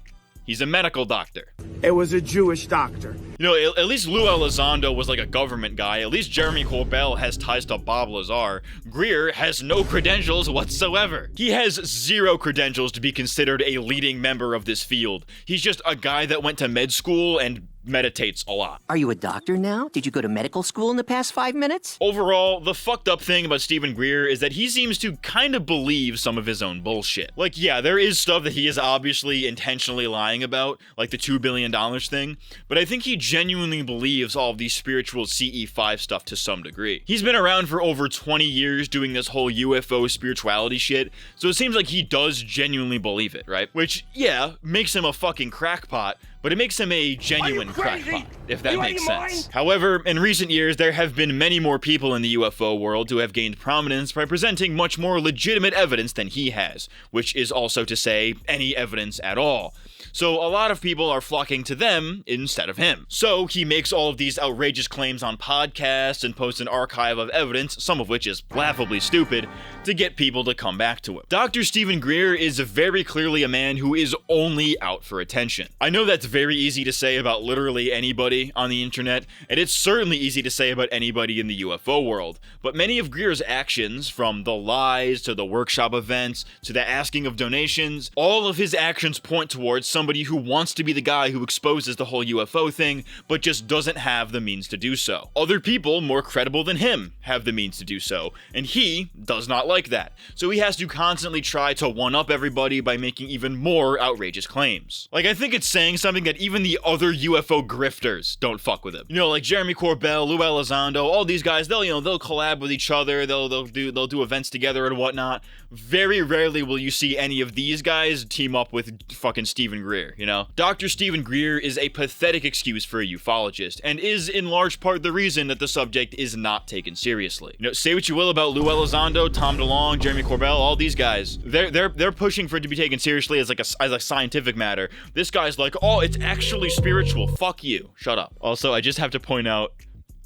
he's a medical doctor. It was a Jewish doctor. You know, at least Lue Elizondo was like a government guy. At least Jeremy Corbell has ties to Bob Lazar. Greer has no credentials whatsoever. He has zero credentials to be considered a leading member of this field. He's just a guy that went to med school and meditates a lot. Are you a doctor now? Did you go to medical school in the past 5 minutes? Overall, the fucked up thing about Steven Greer is that he seems to kind of believe some of his own bullshit. Like, yeah, there is stuff that he is obviously intentionally lying about, like the $2 billion thing, but I think he genuinely believes all of the spiritual CE5 stuff to some degree. He's been around for over 20 years doing this whole UFO spirituality shit, so it seems like he does genuinely believe it, right? Which, yeah, makes him a fucking crackpot, but it makes him a genuine crackpot, if that makes sense. However, in recent years, there have been many more people in the UFO world who have gained prominence by presenting much more legitimate evidence than he has, which is also to say, any evidence at all. So a lot of people are flocking to them instead of him. So he makes all of these outrageous claims on podcasts and posts an archive of evidence, some of which is laughably stupid, to get people to come back to him. Dr. Steven Greer is very clearly a man who is only out for attention. I know that's very easy to say about literally anybody on the internet, and it's certainly easy to say about anybody in the UFO world. But many of Greer's actions, from the lies to the workshop events to the asking of donations, all of his actions point towards somebody who wants to be the guy who exposes the whole UFO thing, but just doesn't have the means to do so. Other people, more credible than him, have the means to do so, and he does not like that. So he has to constantly try to one-up everybody by making even more outrageous claims. Like, I think it's saying something that even the other UFO grifters don't fuck with him. You know, like Jeremy Corbell, Lue Elizondo, all these guys, they'll collab with each other, they'll do events together and whatnot. Very rarely will you see any of these guys team up with fucking Steven Greer, you know? Dr. Steven Greer is a pathetic excuse for a ufologist, and is in large part the reason that the subject is not taken seriously. You know, say what you will about Lue Elizondo, Tom DeLonge, Jeremy Corbell, all these guys. They're pushing for it to be taken seriously as a scientific matter. This guy's like, oh, it's actually spiritual. Fuck you. Shut up. Also, I just have to point out,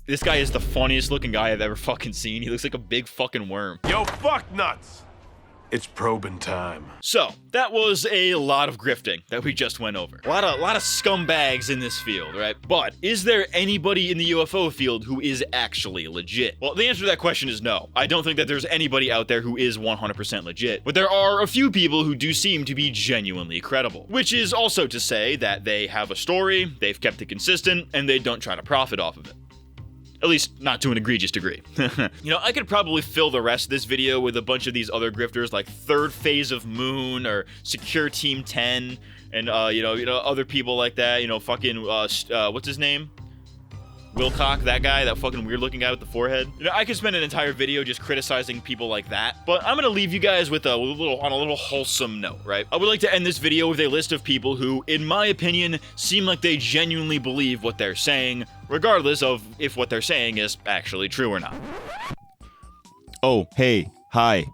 this guy is the funniest looking guy I've ever fucking seen. He looks like a big fucking worm. Yo, fuck nuts. It's probing time. So, that was a lot of grifting that we just went over. A lot of scumbags in this field, right? But is there anybody in the UFO field who is actually legit? Well, the answer to that question is no. I don't think that there's anybody out there who is 100% legit. But there are a few people who do seem to be genuinely credible. Which is also to say that they have a story, they've kept it consistent, and they don't try to profit off of it. At least, not to an egregious degree. You know, I could probably fill the rest of this video with a bunch of these other grifters, like Third Phase of Moon, or Secure Team 10, and, you know, other people like that, you know, fucking, what's his name? Wilcock, that guy, that fucking weird-looking guy with the forehead. You know, I could spend an entire video just criticizing people like that, but I'm gonna leave you guys on a little wholesome note, right? I would like to end this video with a list of people who, in my opinion, seem like they genuinely believe what they're saying, regardless of if what they're saying is actually true or not. Oh, hey, hi.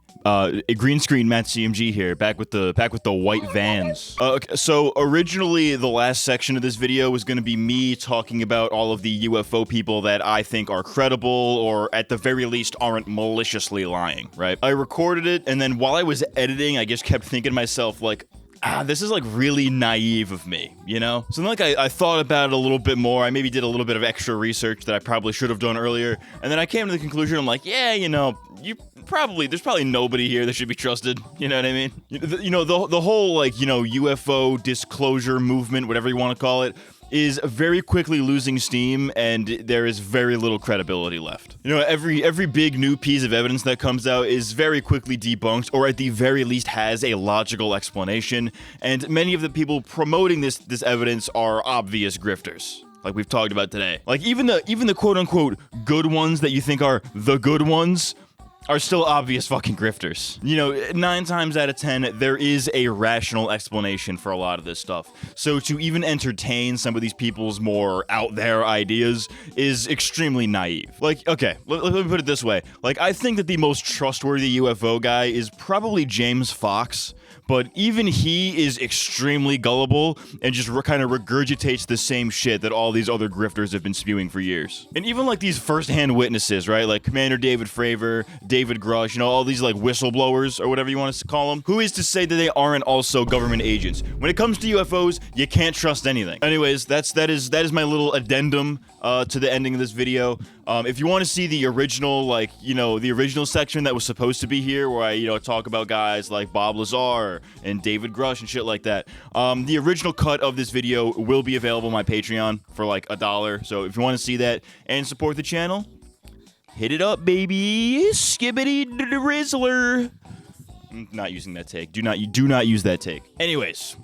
Green screen MattCMG here, back with the white vans. Okay, so originally the last section of this video was going to be me talking about all of the UFO people that I think are credible, or at the very least aren't maliciously lying, right? I recorded it, and then while I was editing, I just kept thinking to myself, like, this is like really naive of me, you know? So then, like, I thought about it a little bit more. I maybe did a little bit of extra research that I probably should have done earlier. And then I came to the conclusion, I'm like, yeah, you know, there's probably nobody here that should be trusted. You know what I mean? You know, the whole, like, you know, UFO disclosure movement, whatever you want to call it, is very quickly losing steam, and there is very little credibility left. You know, every big new piece of evidence that comes out is very quickly debunked, or at the very least has a logical explanation, and many of the people promoting this evidence are obvious grifters, like we've talked about today. Like, even the quote-unquote good ones that you think are the good ones are still obvious fucking grifters. You know, 9 times out of 10, there is a rational explanation for a lot of this stuff. So to even entertain some of these people's more out there ideas is extremely naive. Like, okay, let me put it this way. Like, I think that the most trustworthy UFO guy is probably James Fox, but even he is extremely gullible and just kind of regurgitates the same shit that all these other grifters have been spewing for years. And even like these first-hand witnesses, right? Like Commander David Fravor, David Grush, you know, all these like whistleblowers or whatever you want to call them. Who is to say that they aren't also government agents? When it comes to UFOs, you can't trust anything. Anyways, that is my little addendum to the ending of this video. If you want to see the original, like, you know, the original section that was supposed to be here, where I, you know, talk about guys like Bob Lazar and David Grush and shit like that, the original cut of this video will be available on my Patreon for like $1. So if you want to see that and support the channel, hit it up, baby. Skibbity drizzler. I'm not using that take. Do not use that take. Anyways,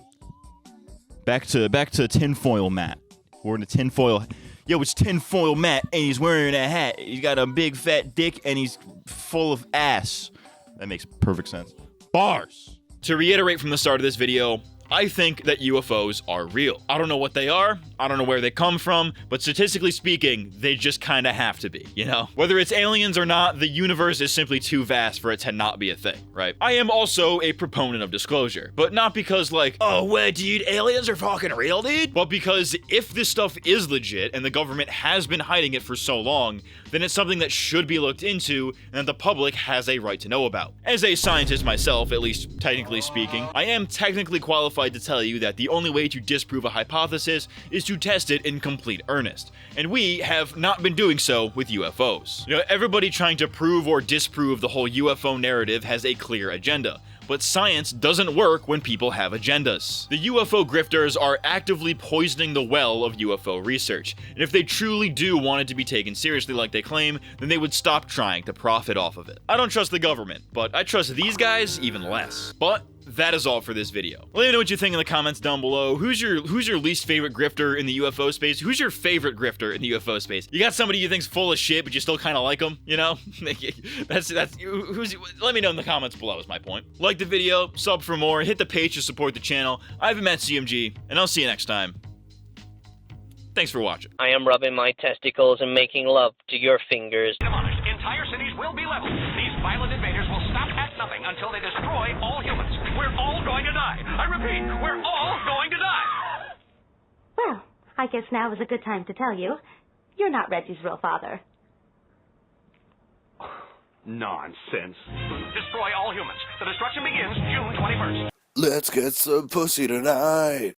back to tinfoil Matt. We're in a tinfoil. Yo, it's tinfoil Matt, and he's wearing a hat. He's got a big fat dick, and he's full of ass. That makes perfect sense. Bars. To reiterate from the start of this video, I think that UFOs are real. I don't know what they are. I don't know where they come from, but statistically speaking, they just kind of have to be, you know? Whether it's aliens or not, the universe is simply too vast for it to not be a thing, right? I am also a proponent of disclosure, but not because like, oh, what, dude, aliens are fucking real, dude? But because if this stuff is legit and the government has been hiding it for so long, then it's something that should be looked into and that the public has a right to know about. As a scientist myself, at least technically speaking, I am technically qualified to tell you that the only way to disprove a hypothesis is to test it in complete earnest. And we have not been doing so with UFOs. You know, everybody trying to prove or disprove the whole UFO narrative has a clear agenda. But science doesn't work when people have agendas. The UFO grifters are actively poisoning the well of UFO research, and if they truly do want it to be taken seriously like they claim, then they would stop trying to profit off of it. I don't trust the government, but I trust these guys even less. But that is all for this video. Let me know what you think in the comments down below. Who's your least favorite grifter in the UFO space? Who's your favorite grifter in the UFO space? You got somebody you think's full of shit, but you still kind of like them, you know? Let me know in the comments below is my point. Like the video, sub for more, hit the page to support the channel. I've been MattCMG, and I'll see you next time. Thanks for watching. I am rubbing my testicles and making love to your fingers. Demolished. Entire cities will be leveled. These violent invaders will stop at nothing until they destroy all humans. We're all going to die. I repeat, we're all going to die. Well, I guess now is a good time to tell you, you're not Reggie's real father. Nonsense. Destroy all humans. The destruction begins June 21st. Let's get some pussy tonight.